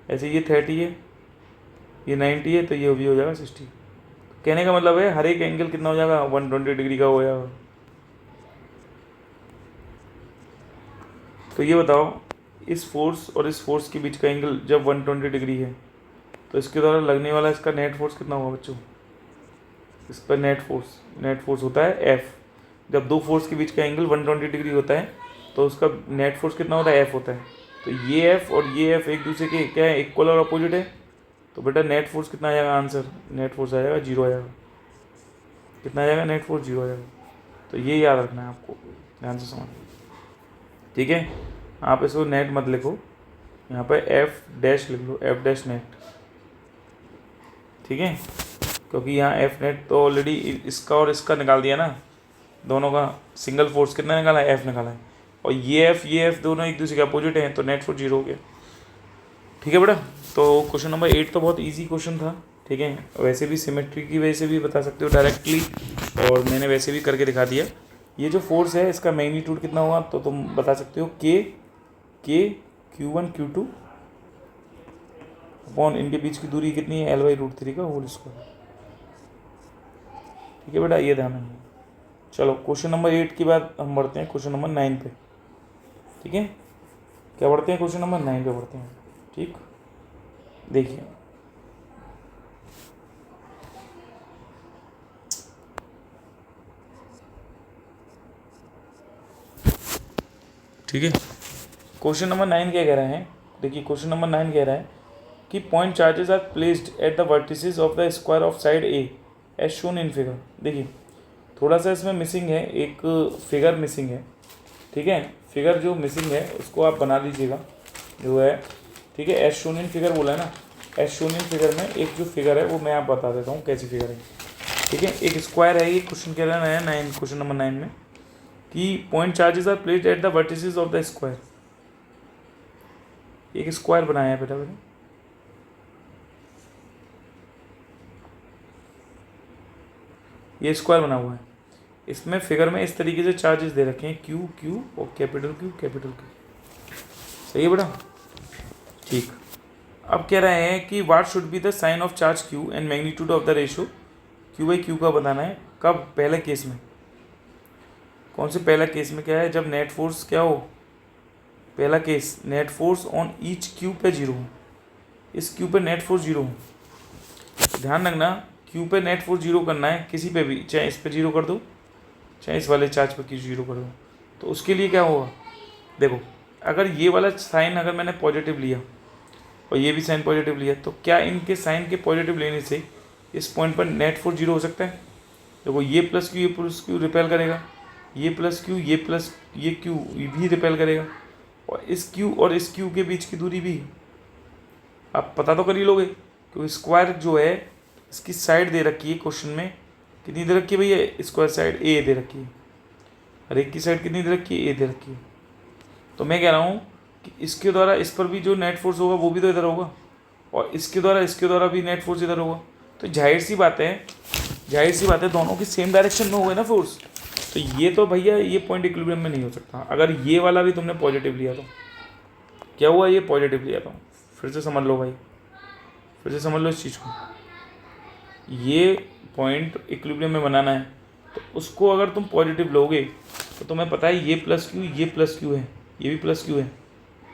ऐसे ये 30 है, ये 90 है, तो ये भी हो जाएगा 60। कहने का मतलब है हर एक एंगल कितना हो जाएगा? 120 डिग्री का हो जाएगा। तो ये बताओ, इस फोर्स और इस फोर्स के बीच का एंगल जब 120 डिग्री है, तो इसके द्वारा लगने वाला इसका नेट फोर्स कितना होगा बच्चों? इस पर नेट फोर्स होता है एफ। जब दो फोर्स के बीच का एंगल 120 डिग्री होता है, तो उसका नेट फोर्स कितना होता है? एफ होता है। तो ये एफ और ये एफ एक दूसरे के क्या है? इक्वल और अपोजिट है। तो बेटा नेट फोर्स कितना आ जाएगा? आंसर नेट फोर्स आ जाएगा 0 आ जाएगा। कितना आ जाएगा? नेट फोर्स 0 आ जाएगा। तो ये याद रखना है आपको, ध्यान से समझ। ठीक है, आप इसको नेट मत लिखो, यहाँ पर एफ डैश लिख लो, एफ डैश नेट। ठीक है, क्योंकि यहाँ एफ नेट तो ऑलरेडी इसका और इसका निकाल दिया ना, दोनों का सिंगल फोर्स कितना निकाला है? एफ निकाला है। और ये एफ दोनों एक दूसरे के अपोजिट हैं, तो नेट फोर्स 0 हो गया। ठीक है बेटा, तो क्वेश्चन नंबर 8 तो बहुत इजी क्वेश्चन था। ठीक है, वैसे भी सिमेट्री की वजह से भी बता सकते हो डायरेक्टली, और मैंने वैसे भी करके दिखा दिया। ये जो फोर्स है इसका मैग्नीट्यूड कितना हुआ, तो तुम बता सकते हो के Q1 Q2 अपॉन इनके बीच की दूरी कितनी है? L/√3 का होल स्क्वायर। ठीक है बेटा, ये ध्यान रखना। चलो क्वेश्चन नंबर 8 के बाद हम बढ़ते हैं क्वेश्चन नंबर 9 पे। ठीक है, क्या बढ़ते हैं? क्वेश्चन नंबर 9 पे बढ़ते हैं। ठीक, देखिए ठीक है, क्वेश्चन नंबर 9 क्या कह रहा है? देखिए क्वेश्चन नंबर 9 कह रहा है कि point charges are placed at the vertices of the square of side a as shown in figure. देखिए थोड़ा सा इसमें मिसिंग है, एक फिगर मिसिंग है। ठीक है, फिगर जो मिसिंग है उसको आप बना लीजिएगा जो है। ठीक है, एज शोन इन फिगर बोला है ना, एज शोन इन फिगर में एक जो फिगर है वो मैं आप बता देता हूँ कैसी फिगर है। ठीक है, एक स्क्वायर है, ये क्वेश्चन कह रहा है 9, क्वेश्चन नंबर 9 में कि point charges are placed at the vertices of the square. एक स्क्वायर बनाया है बेटा, ये स्क्वायर बना हुआ है, इसमें फिगर में इस तरीके से चार्जेस दे रखे हैं, क्यू क्यू और कैपिटल क्यू कैपिटल क्यू। सही है बेटा, ठीक। अब कह रहे हैं कि what should be the sign of charge Q and magnitude of the ratio Q by Q का बताना है। कब? पहले केस में। कौन से पहला केस में? क्या है? जब नेट फोर्स क्या हो, पहला case net force on each Q पे जीरो हो, इस क्यू पे नेट फोर्स जीरो हो। ध्यान रखना, क्यू पे नेट फोर्स जीरो करना है किसी पे भी, चाहे इस पे जीरो कर दो चाहे इस वाले चार्ज पे जीरो कर दो। तो उसके लिए क्या होगा, देखो अगर ये वाला साइन अगर मैंने पॉजिटिव लिया और ये भी साइन पॉजिटिव लिया, तो क्या इनके साइन के पॉजिटिव लेने से इस पॉइंट पर नेट फोर्स जीरो हो सकता है? देखो ये प्लस क्यू रिपेल करेगा, ये प्लस क्यू ये क्यू भी रिपेल करेगा, और इस क्यू के बीच की दूरी भी आप पता तो कर ही लोगे, क्योंकि स्क्वायर जो है इसकी साइड दे रखी है क्वेश्चन में, कितनी दे रखी है भैया? स्क्वायर साइड ए दे रखी है, हर एक की साइड कितनी दे रखी है? ए दे रखी है। तो मैं कह रहा हूँ कि इसके द्वारा इस पर भी जो नेट फोर्स होगा वो भी तो इधर होगा, और इसके द्वारा भी नेट फोर्स इधर होगा। तो जाहिर सी बात है दोनों की सेम डायरेक्शन में होगा ना फोर्स। तो ये तो भैया ये पॉइंट इक्विलिब्रियम में नहीं हो सकता। अगर ये वाला भी तुमने पॉजिटिव लिया तो क्या हुआ? ये पॉजिटिव लिया तो फिर से समझ लो भाई, फिर से समझ लो इस चीज़ को। ये पॉइंट इक्विलिब्रियम में बनाना है तो उसको अगर तुम पॉजिटिव लोगे तो तुम्हें पता है ये प्लस क्यू है, ये भी प्लस क्यू है,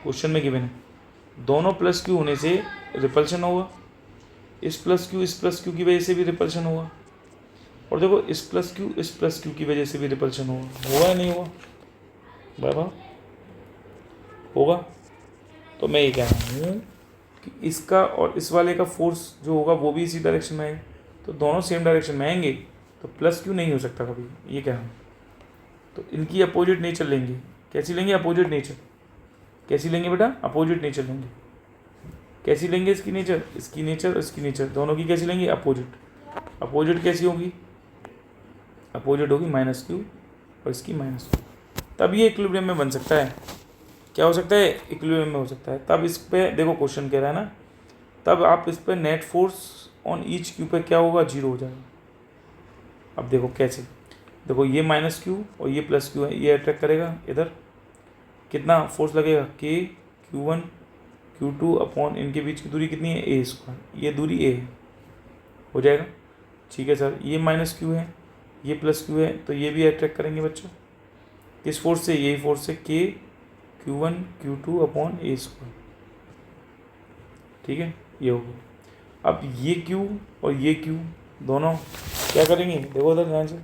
क्वेश्चन में गिवन है। दोनों प्लस क्यू होने से रिपल्शन होगा, इस प्लस क्यू की वजह से भी रिपल्शन होगा, और देखो इस प्लस क्यू की वजह से भी रिपल्शन होगा या नहीं होगा? बराबर होगा। तो मैं ये कह रहा हूँ कि इसका और इस वाले का फोर्स जो होगा वो भी इसी डायरेक्शन में आएगा, तो दोनों सेम डायरेक्शन में आएंगे, तो प्लस क्यू नहीं हो सकता कभी, ये कह रहा हूँ। तो इनकी अपोजिट नेचर लेंगे। कैसी लेंगे? Opposite nature. कैसी लेंगे बेटा? अपोजिट नेचर लेंगे। कैसी लेंगे? इसकी नेचर दोनों की कैसी लेंगे? अपोजिट। अपोजिट कैसी होगी? अपोजिट होगी माइनस क्यू और इसकी माइनस क्यू, तब ये इक्विलिब्रियम में बन सकता है। क्या हो सकता है? इक्विलिब्रियम में हो सकता है। तब इस पे देखो क्वेश्चन कह रहा है ना, तब आप इस पर net force on each Q पे क्या होगा? जीरो हो जाएगा। अब देखो कैसे, देखो ये माइनस क्यू और ये प्लस क्यू है, ये अट्रैक्ट करेगा इधर, कितना फोर्स लगेगा? के Q1 Q2 अपॉन इनके बीच की दूरी कितनी है? ए स्क्वायर, ये दूरी ए है, हो जाएगा। ठीक है सर, ये माइनस क्यू है ये प्लस क्यू है, तो ये भी अट्रैक्ट करेंगे बच्चों, किस फोर्स से? यही फोर्स से, के Q1 Q2 अपॉन ए स्क्वायर। ठीक है, ये हो गया। अब ये क्यू और ये क्यू दोनों क्या करेंगे? देखो उधर ध्यान से,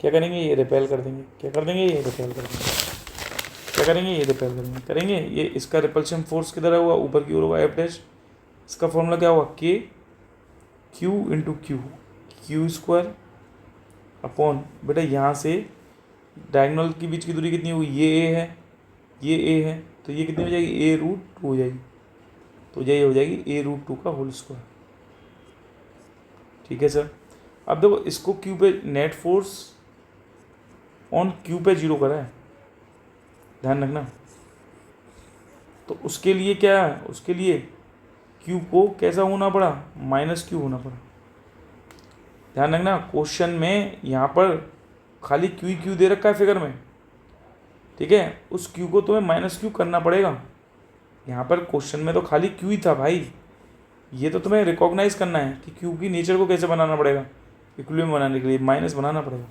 क्या करेंगे? ये रिपेल कर देंगे। क्या कर देंगे? ये रिपेल कर देंगे। क्या करेंगे? ये रिपेल करेंगे। ये इसका रिपल्शन फोर्स किधर होगा? ऊपर की ओर होगा, एफ डैश। इसका फॉर्मूला क्या होगा? के Q into Q square upon, बेटा यहाँ से डायगोनल के बीच की दूरी कितनी होगी? ये ए है, तो ये कितनी हो जाएगी? A√2 हो जाएगी, तो यही हो जाएगी A√2 का होल स्क्वायर। ठीक है सर। अब देखो इसको क्यू पे नेट फोर्स ऑन क्यू पे जीरो करा है, ध्यान रखना। तो उसके लिए क्या है? उसके लिए क्यू को कैसा होना पड़ा? माइनस क्यू होना पड़ा। ध्यान रखना, क्वेश्चन में यहाँ पर खाली क्यू दे रखा है फिगर में, ठीक है, उस क्यू को तुम्हें माइनस क्यू करना पड़ेगा। यहाँ पर क्वेश्चन में तो खाली क्यू ही था भाई, ये तो तुम्हें रिकॉग्नाइज करना है कि क्यू की नेचर को कैसे बनाना पड़ेगा, इक्विलिब्रियम बनाने के लिए माइनस बनाना पड़ेगा,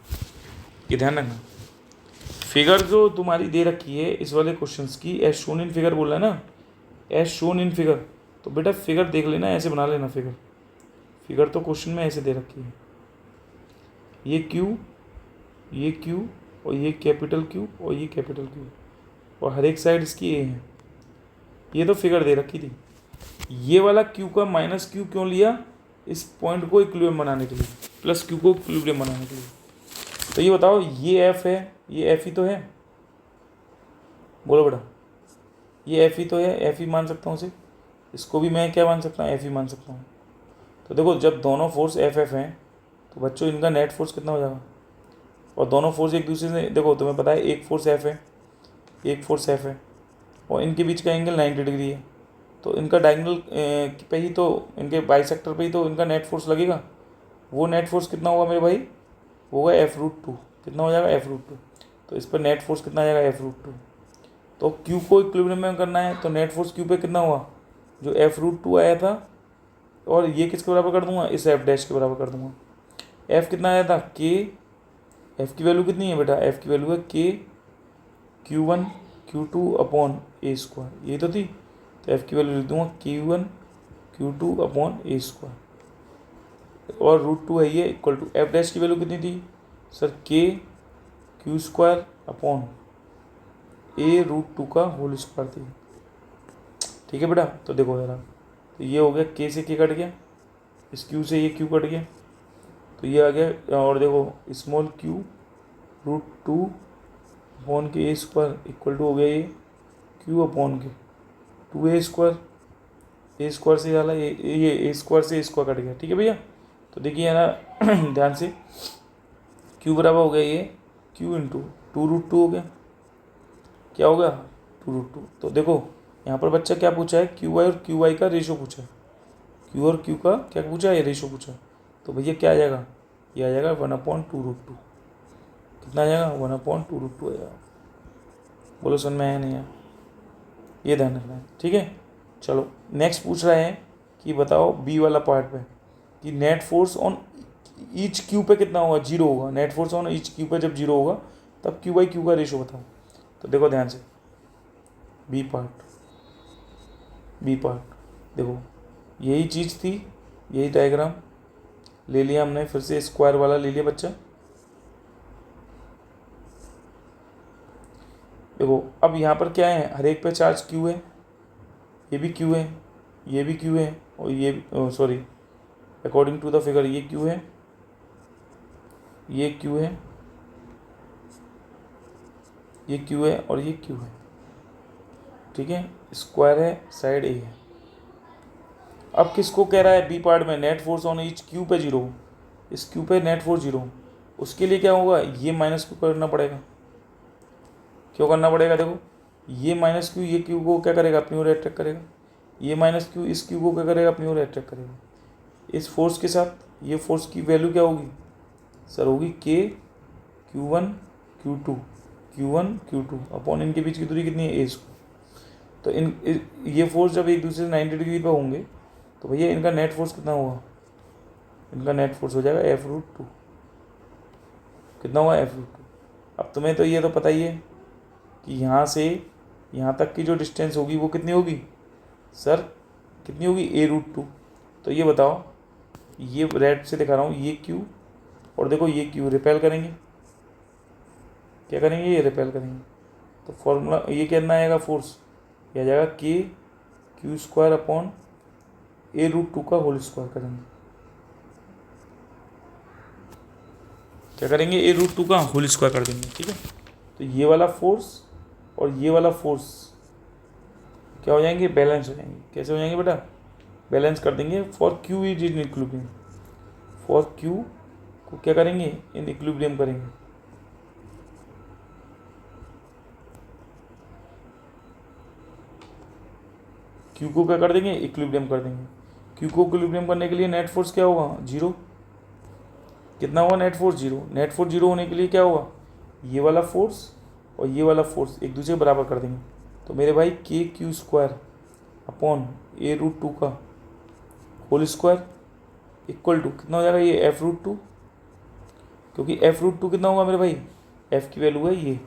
ये ध्यान रखना। फिगर जो तुम्हारी दे रखी है इस वाले क्वेश्चंस की, एज शोन इन फिगर बोल रहा है ना, एज शोन इन फिगर, तो बेटा फिगर देख लेना, ऐसे बना लेना फिगर तो क्वेश्चन में ऐसे दे रखी है, ये क्यू और ये कैपिटल क्यू और ये कैपिटल क्यू, और हर एक साइड इसकी ए है। ये तो फिगर दे रखी थी। ये वाला क्यू का माइनस क्यू क्यों लिया? इस पॉइंट को इक्विलिब्रियम बनाने के लिए, प्लस क्यू को इक्विलिब्रियम बनाने के लिए। तो ये बताओ, ये एफ है, ये एफ ही तो है, बोलो बेटा, ये एफ ही तो है, एफ ही मान सकता हूँ उसे, इसको भी मैं क्या मान सकता हूँ, एफ ही मान सकता हूँ। तो देखो जब दोनों फोर्स एफ एफ हैं तो बच्चों इनका नेट फोर्स कितना हो जाएगा, और दोनों फोर्स एक दूसरे से, देखो तुम्हें पता है एक फोर्स एफ है, एक फोर्स एफ है, और इनके बीच का एंगल 90 डिग्री है, तो इनका डायगोनल पे ही तो, इनके बाइसेक्टर पे ही तो इनका नेट फोर्स लगेगा। वो नेट फोर्स कितना होगा मेरे भाई, वो होगा F√2। कितना हो जाएगा, F√2। तो इस पर नेट फोर्स कितना आ जाएगा, F√2। तो Q को इक्विलिब्रियम में करना है तो नेट फोर्स Q पे कितना हुआ, जो F√2 आया था, और ये किसके बराबर कर दूंगा, इस F डैश के बराबर कर दूंगा। F कितना आया था, K, F की वैल्यू कितनी है बेटा, F की वैल्यू है K Q1 Q2 अपॉन ए स्क्वायर, ये तो थी। तो F की वैल्यू लिख दूंगा Q1 Q2 अपॉन ए स्क्वायर, और √2 है ये, इक्वल टू F डैश की वैल्यू कितनी थी sir, K Q square upon A√2 का होल स्क्वायर थी। ठीक है बेटा, तो देखो ज़रा, तो ये हो गया K से K कट गया, इस Q से ये Q कट गया, तो ये आ गया, और देखो स्मॉल q √2 अपॉन के ए स्क्वायर इक्वल टू हो गया ये Q अपॉन के 2a स्क्वायर, ए स्क्वायर से डाला ये ए स्क्वायर से ए स्क्वायर कट गया। ठीक है भैया, तो देखिए ना ध्यान से, Q बराबर हो गया ये Q इंटू 2√2 हो गया, क्या हो गया 2√2। तो देखो यहाँ पर बच्चा क्या पूछा है, QI और QI का रेशो पूछा है, Q और Q का क्या पूछा है, रेशो पूछा है। तो भैया क्या आ जाएगा, ये आ जाएगा 1/2√2। कितना आ जाएगा, 1/2√2 आ जाएगा। बोलो सुन में आया नहीं है, ये ध्यान रखना है। ठीक है, चलो नेक्स्ट पूछ रहे हैं कि बताओ बी वाला पार्ट पे, कि net force on each Q पे कितना होगा, 0 होगा। Net force on each Q पे जब 0 होगा तब Q/Q का रेशो बताओ। तो देखो ध्यान से, बी पार्ट देखो, यही चीज़ थी, यही डायग्राम ले लिया हमने, फिर से स्क्वायर वाला ले लिया बच्चा। देखो अब यहाँ पर क्या है, हर एक पे चार्ज Q है, ये भी Q है, ये भी Q है, और ये sorry according to the figure ये Q है, ये Q है, ये Q है, और ये Q है। ठीक है, स्क्वायर है, साइड ए है। अब किसको कह रहा है, बी पार्ट में net force on each Q पे 0, इस Q पे नेट फोर्स 0, उसके लिए क्या होगा, ये माइनस Q करना पड़ेगा। क्यों करना पड़ेगा, देखो ये माइनस Q ये Q को क्या करेगा, अपनी ओर अट्रैक्ट करेगा, ये माइनस Q इस Q को क्या करेगा, अपनी ओर अट्रैक्ट करेगा। इस फोर्स के साथ ये फोर्स की वैल्यू क्या होगी सर, होगी K Q1 Q2 अपॉन इनके बीच की दूरी कितनी है, a स्क्वायर। तो ये फोर्स जब एक दूसरे से 90 डिग्री पे होंगे तो भैया इनका नेट फोर्स कितना होगा, इनका नेट फोर्स हो जाएगा F√2। कितना हुआ, F√2। अब तुम्हें तो ये तो पता ही है कि यहाँ से यहाँ तक की जो डिस्टेंस होगी वो कितनी होगी सर, कितनी होगी, A√2। तो ये बताओ, ये रेड से दिखा रहा हूँ, ये Q और देखो ये Q रिपेल करेंगे, क्या करेंगे, ये रिपेल करेंगे। तो फॉर्मूला ये कितना आएगा, फोर्स ये आ जाएगा K Q square upon A√2 का होल स्क्वायर करेंगे, क्या करेंगे, A√2 का होल स्क्वायर कर देंगे। ठीक है, तो ये वाला फोर्स और ये वाला फोर्स क्या हो जाएंगे, बैलेंस हो जाएंगे। कैसे हो जाएंगे बेटा, बैलेंस कर देंगे। For Q is in equilibrium, for Q को क्या करेंगे, इन इक्विलिब्रियम करेंगे। Q को क्या कर देंगे, इक्विलिब्रियम कर देंगे। Q को इक्विलिब्रियम करने के लिए नेट फोर्स क्या होगा, 0। कितना होगा, नेट फोर्स 0। नेट फोर्स 0 होने के लिए क्या होगा, ये वाला फोर्स और ये वाला फोर्स एक दूसरे के बराबर कर देंगे। तो मेरे भाई K Q square upon A√2 का होल स्क्वायर इक्वल टू कितना हो जाएगा, ये F√2, क्योंकि F√2 कितना होगा मेरे भाई, F की वैल्यू है ये,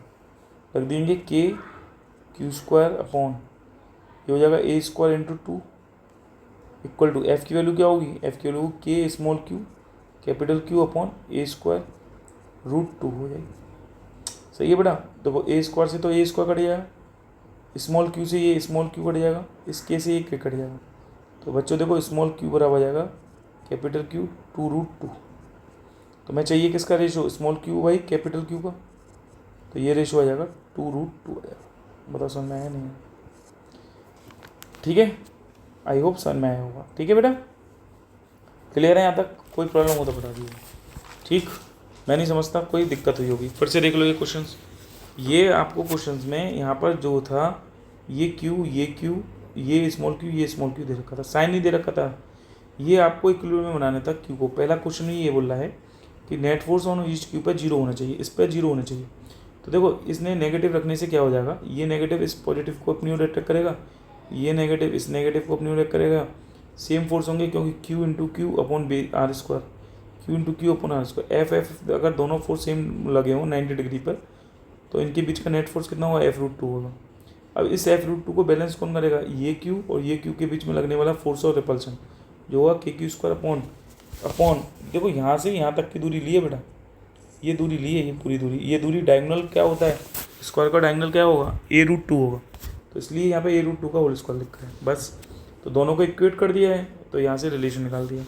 रख देंगे K Q स्क्वायर अपॉन ये हो जाएगा A square into 2 equal to F की वैल्यू क्या होगी, F की value K small q capital Q upon A square √2 हो जाएगी। सही है बेटा, देखो A स्क्वायर से तो A स्क्वायर कट जाएगा, स्मॉल q से ये स्मॉल q कट जाएगा, इस K से ये K कट जाएगा। तो बच्चों देखो स्मॉल q बराबर आ जाएगा कैपिटल Q 2√2। तो मैं चाहिए किसका ratio, small q by capital Q का, तो ये रेशो आ जाएगा 2√2 आ जाएगा। बताओ समझ में आया नहीं, ठीक है, आई होप समझ में आया होगा। ठीक है बेटा, क्लियर है यहाँ तक? कोई प्रॉब्लम हो तो बता दीजिए। ठीक, मैं नहीं समझता कोई दिक्कत हुई होगी। फिर से देख लो ये क्वेश्चंस। ये आपको क्वेश्चंस में यहाँ पर जो था ये क्यू, ये स्मॉल क्यू, ये स्मॉल क्यू दे रखा था, साइन नहीं दे रखा था। ये आपको इक्विलिब्रियम में बनाने था क्यू को। पहला क्वेश्चन में ये बोल रहा है कि net force on each Q पर 0 होना चाहिए, इस पर 0 होना चाहिए। तो देखो इसने नेगेटिव रखने से क्या हो जाएगा, ये नेगेटिव इस पॉजिटिव को अपनी ओर अट्रैक्ट करेगा, ये नेगेटिव इस नेगेटिव को अपनी ओर अट्रैक्ट करेगा। सेम फोर्स होंगे क्योंकि Q into Q upon R square, Q into Q upon R square. F अगर दोनों फोर्स सेम लगे हों 90 डिग्री पर, तो इनके बीच का नेट फोर्स कितना होगा, F√2 होगा। अब इस F√2 को बैलेंस कौन करेगा, ये क्यू और ये क्यू के बीच में लगने वाला फोर्स और रिपल्सन जो होगा KQ² अपॉन देखो यहाँ से यहाँ तक की दूरी ली है बेटा, ये दूरी ली है, ये पूरी दूरी, ये दूरी डायगोनल क्या होता है, स्क्वायर का डायगोनल क्या होगा, A√2 होगा। तो इसलिए यहाँ पे A√2 का होल स्क्वायर लिखा है बस। तो दोनों को इक्वेट कर दिया है, तो यहाँ से रिलेशन निकाल दिया।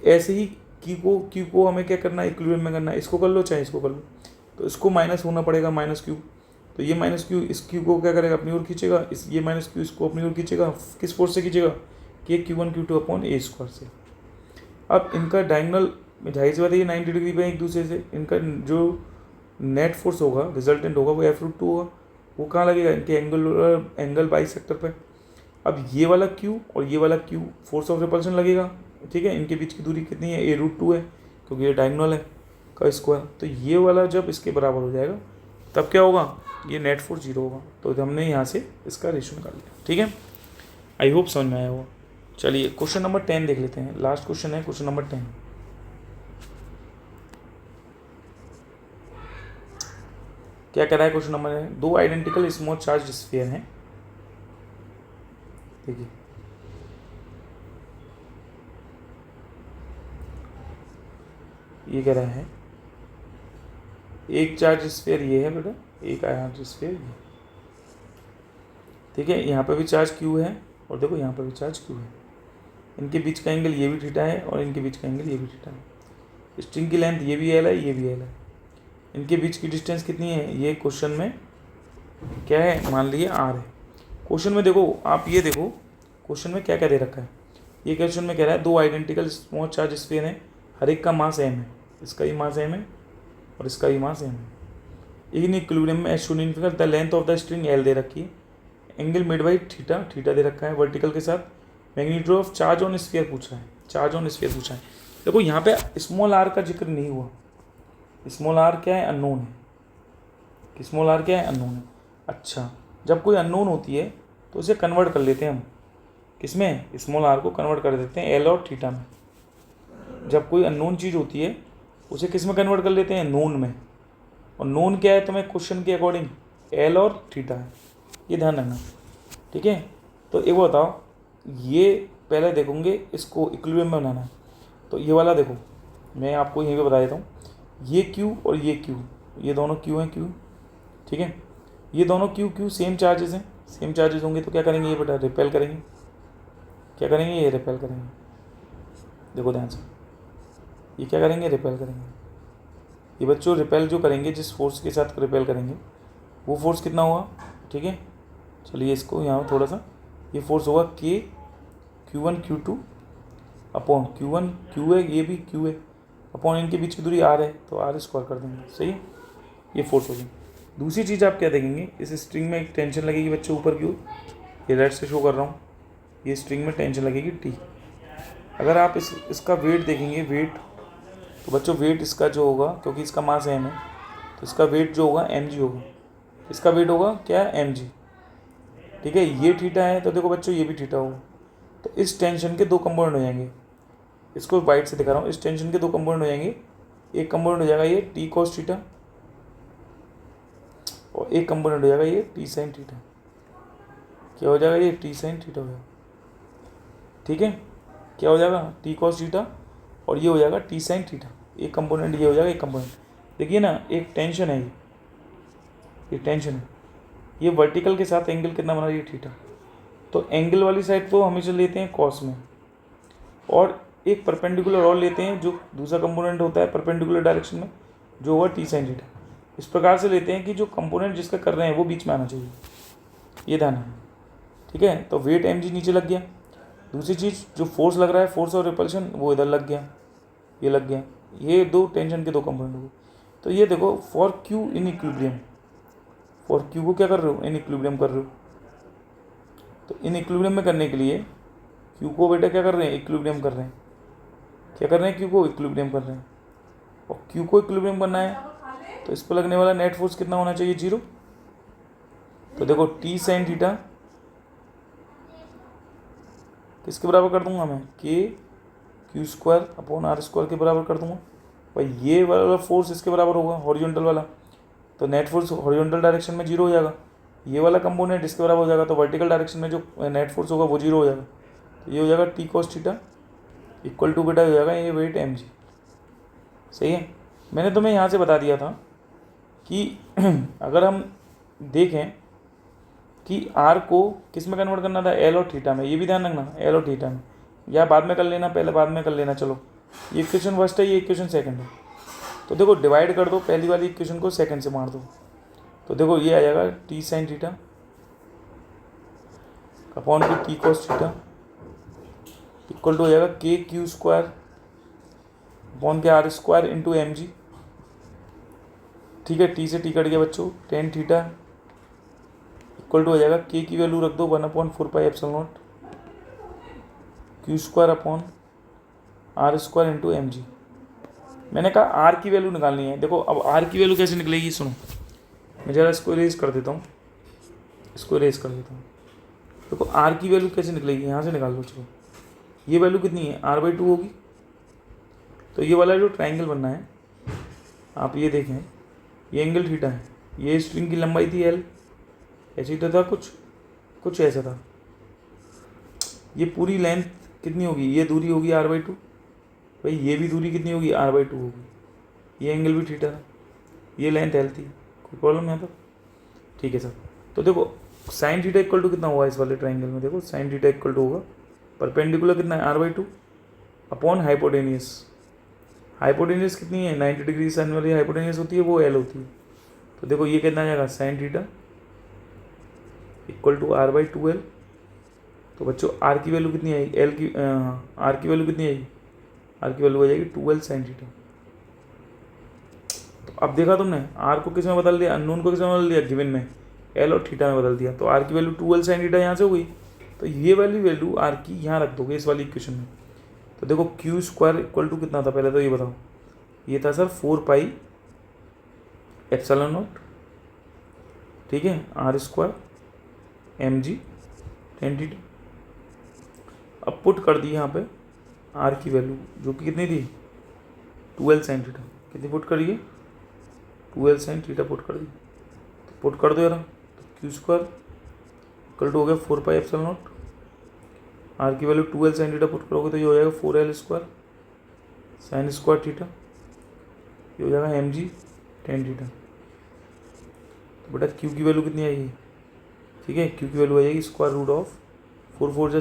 ऐसे ही क्यू को हमें क्या करना है, इक्विलिब्रियम में करना है। इसको कर लो चाहे इसको कर लो, तो इसको माइनस होना पड़ेगा, माइनस क्यू। तो ये माइनस क्यू इस क्यू को क्या करेगा, अपनी ओर खींचेगा। इस ये माइनस क्यू इसको अपनी ओर खींचेगा। किस फोर्स से खींचेगा, Q1 Q2 upon A square से। अब इनका डायगोनल जाहिर सी बात है ये 90 डिग्री पे एक दूसरे से, इनका जो नेट फोर्स होगा, रिजल्टेंट होगा, वो F√2 होगा। वो कहाँ लगेगा, इनके एंगल बाइसेक्टर पे। अब ये वाला क्यू और ये वाला क्यू फोर्स ऑफ रिपल्शन लगेगा। ठीक है, इनके बीच की दूरी कितनी है, A√2 है, क्योंकि ये डायगोनल है का स्क्वायर। तो ये वाला जब इसके बराबर हो जाएगा तब क्या होगा, ये नेट फोर्स 0 होगा। तो हमने यहाँ से इसका रेशियो निकाल लिया। ठीक है, आई होप समझ में आया होगा। चलिए क्वेश्चन नंबर 10 देख लेते हैं, लास्ट क्वेश्चन है क्वेश्चन नंबर 10। क्या कह रहा है क्वेश्चन नंबर है, दो आइडेंटिकल स्मॉल चार्ज स्फीयर हैं। देखिए ये कह रहा है एक चार्ज स्फीयर ये है बेटा, एक चार्ज स्फीयर ये। ठीक है, यहाँ पर भी चार्ज क्यू है और देखो यहाँ पर भी चार्ज क्यू है। इनके बीच का एंगल ये भी थीटा है और इनके बीच का एंगल ये भी थीटा है। स्ट्रिंग की लेंथ ये भी एल है, ये भी एल है। इनके बीच की डिस्टेंस कितनी है, ये क्वेश्चन में क्या है, मान लीजिए आर है। क्वेश्चन में देखो आप, ये देखो क्वेश्चन में क्या क्या दे रखा है। ये क्वेश्चन में कह रहा है दो आइडेंटिकल स्मॉल चार्ज स्फीयर हैं, हर एक का मास m है। इसका ही मास m है और इसका ही मास m है। इन इक्विलिब्रियम में as shown in figure the length of the string l दे रखी है, एंगल मेड बाई थीटा दे रखा है वर्टिकल के साथ, magnitude of charge on sphere पूछा है, चार्ज ऑन स्फीयर पूछा है। देखो यहाँ पे स्मॉल r का जिक्र नहीं हुआ। स्मॉल r क्या है, अननोन है। स्मॉल r क्या है, अननोन है। अच्छा, जब कोई अननोन होती है तो उसे कन्वर्ट कर लेते हैं हम, किसमें, स्मॉल r को कन्वर्ट कर देते हैं l और थीटा में। जब कोई अननोन चीज़ होती है उसे किस में कन्वर्ट कर लेते हैं, नोन में। और नोन क्या है, तो मैं क्वेश्चन के अकॉर्डिंग l और थीटा है, ये ध्यान रखना। ठीक है, तो एक बात बताओ, ये पहले देखोगे इसको इक्विलिब्रियम में बनाना है। तो ये वाला देखो, मैं आपको यहीं पे बता देता हूँ, ये Q और ये Q, ये दोनों Q हैं Q। ठीक है, ये दोनों Q सेम चार्जेस हैं। सेम चार्जेस होंगे तो क्या करेंगे, ये बेटा रिपेल करेंगे। क्या करेंगे, ये रिपेल करेंगे। देखो ध्यान से, ये क्या करेंगे, रिपेल करेंगे। ये बच्चों रिपेल जो करेंगे, जिस फोर्स के साथ रिपेल करेंगे वो फोर्स कितना हुआ। ठीक है, चलिए इसको यहाँ थोड़ा सा, ये फोर्स होगा Q1 Q2 upon Q1 Q है, ये भी Q है, अपॉन इनके बीच की दूरी R है, तो R स्क्वायर कर देंगे। सही है, ये फोर्स होगी। दूसरी चीज़ आप क्या देखेंगे, इस स्ट्रिंग में एक टेंशन लगेगी बच्चों ऊपर की ओर, ये राइट से शो कर रहा हूँ, ये स्ट्रिंग में टेंशन लगेगी T। अगर आप इसका वेट देखेंगे, वेट, तो बच्चों वेट इसका जो होगा, क्योंकि इसका मास m है, तो इसका वेट जो होगा mg होगा। इसका वेट होगा क्या, mg। ठीक है, ये थीटा है, तो देखो बच्चों ये भी थीटा होगा। तो इस टेंशन के दो कंपोनेंट हो जाएंगे, इसको वाइट से दिखा रहा हूँ, इस टेंशन के दो कंपोनेंट हो जाएंगे। एक कंपोनेंट हो जाएगा ये t cos थीटा और एक कंपोनेंट हो जाएगा ये t sin थीटा। क्या हो जाएगा, ये t sin थीटा हो जाएगा। ठीक है, क्या हो जाएगा, t cos थीटा और ये हो जाएगा t sin थीटा। एक कंपोनेंट ये हो जाएगा, एक कंपोनेंट देखिए ना, एक टेंशन है, ये टेंशन है, ये वर्टिकल के साथ एंगल कितना बना रही है, थीटा। तो एंगल वाली साइड को हमेशा लेते हैं कॉस में, और एक परपेंडिकुलर और लेते हैं, जो दूसरा कंपोनेंट होता है परपेंडिकुलर डायरेक्शन में, जो होगा t sin थीटा। इस प्रकार से लेते हैं कि जो कंपोनेंट जिसका कर रहे हैं वो बीच में आना चाहिए, ये ध्यान है। ठीक है, तो वेट mg नीचे लग गया। दूसरी चीज़ जो फोर्स लग रहा है, फोर्स और रिपल्शन, वो इधर लग गया, ये लग गया। ये दो टेंशन के दो कंपोनेंट हो गए। तो ये देखो for Q in equilibrium, for Q को क्या कर रहे हो, इन इक्विलिब्रियम कर रहे हो। तो इन इक्विलिब्रियम में करने के लिए क्यू को बेटा क्या कर रहे हैं, इक्विलिब्रियम कर रहे हैं। क्या कर रहे हैं, क्यू को इक्विलिब्रियम कर रहे हैं। और क्यू को इक्विलिब्रियम करना है तो इस पर लगने वाला नेट फोर्स कितना होना चाहिए, 0। तो देखो टी साइन थीटा किसके बराबर कर दूंगा मैं, K Q square upon R square के बराबर कर दूंगा। भाई ये वाला फोर्स इसके बराबर होगा, हॉरिजॉन्टल वाला, तो नेट फोर्स हॉरिजॉन्टल डायरेक्शन में 0 हो जाएगा। ये वाला कंपोनेंट इसके बराबर हो जाएगा, तो वर्टिकल डायरेक्शन में जो नेट फोर्स होगा वो 0 हो जाएगा। तो ये हो जाएगा T cos theta equal to बेटा हो जाएगा ये वेट mg। सही है। मैंने तुम्हें यहाँ से बता दिया था कि अगर हम देखें कि r को किस में कन्वर्ट करना था, l और थीटा में। ये भी ध्यान रखना, l और थीटा में, या बाद में कर लेना, पहले बाद में कर लेना। चलो ये इक्वेशन फर्स्ट है, ये इक्वेशन सेकंड है। तो देखो डिवाइड कर दो पहली वाली इक्वेशन को सेकंड से मार दो। तो देखो ये आ जाएगा टी साइन थीटा अपॉन की T cos theta equal to हो जाएगा K Q square upon K R square into M G. ठीक है, टी से टी कट गया बच्चों, टेन थीटा इक्वल टू हो जाएगा के की वैल्यू रख दो 1/4 epsilon naught Q square upon R square into M G. मैंने कहा आर की वैल्यू निकालनी है। देखो अब आर की वैल्यू कैसे निकलेगी, सुनो मैं ज़रा इसको इरेज कर देता हूँ, इसको इरेज कर देता हूँ। देखो आर की वैल्यू कैसे निकलेगी, यहाँ से निकाल लो। चलो ये वैल्यू कितनी है, r/2 होगी। तो ये वाला जो ट्रायंगल बनना है, आप ये देखें, ये एंगल थीटा है, ये स्ट्रिंग की लंबाई थी l, ऐसे तो था कुछ ऐसा था। ये पूरी लेंथ कितनी होगी, ये दूरी होगी r/2। भाई ये भी दूरी कितनी होगी, r/2 होगी। ये एंगल भी थीटा था, ये लेंथ l थी। कोई प्रॉब्लम यहाँ पर, ठीक है सर। तो देखो साइन थीटा इक्वल टू कितना हुआ इस वाले ट्रायंगल में, देखो साइन थीटा इक्वल टू होगा परपेंडिकुलर कितना है, r/2 अपॉन हाइपोटेनियस। हाइपोटेनियस कितनी है, 90 डिग्री साइन वाली हाइपोटेनियस होती है, वो l होती है। तो देखो ये कितना आ जाएगा, sine theta equal to r/2l। तो बच्चों r की वैल्यू कितनी आएगी, l की r की वैल्यू कितनी आएगी, r की वैल्यू आ जाएगी 2l साइन थीटा। तो अब देखा तुमने r को किस में बदल दिया, अननोन को किस में बदल दिया, गिवन में l और थीटा में बदल दिया। तो r की वैल्यू 2l साइन थीटा यहाँ से हो गई। तो ये वाली वैल्यू r की यहाँ रख दोगे इस वाली इक्वेशन में। तो देखो क्यू स्क्वायर इक्वल टू कितना था, पहले तो ये बताओ। ये था सर 4 एप्सिलॉन नॉट, ठीक है, R square M G tan theta. अब पुट कर दी यहाँ पे r की वैल्यू जो कि कितनी थी, 2l साइन थीटा। कितनी पुट करिए, 2l साइन थीटा पुट कर दी। तो पुट कर दो यार, तो क्यू स्क्वायर इक्वल टू हो गया 4 एप्सिलॉन नॉट, आर की value 2l sine theta put करोगे तो ये हो जाएगा 4l square sine square theta. ये हो जाएगा एम जी टेन थीटा। तो बेटा क्यू की वैल्यू कितनी आएगी, ठीक है, क्यू की वैल्यू आ जाएगी स्क्वायर रूट ऑफ 4 4 जा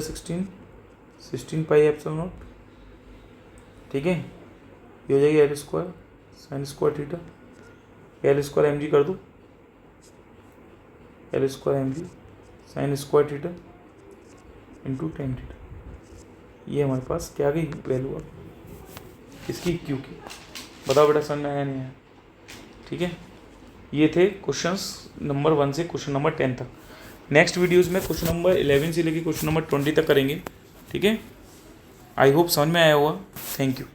16 पाई एप्सिलॉन नॉट, ठीक है। ये हो जाएगी L square sine square theta, L square M G कर दो, L square M G sine square theta into tan theta. ये हमारे पास क्या आ गई वैल्यू अब इसकी, क्यू की। बताओ बेटा समझ में आया नहीं आया, ठीक है। ये थे क्वेश्चंस नंबर 1 से क्वेश्चन नंबर 10 तक। नेक्स्ट वीडियोस में क्वेश्चन नंबर 11 से लेकर क्वेश्चन नंबर 20 तक करेंगे, ठीक है। आई होप समझ में आया होगा। Thank you.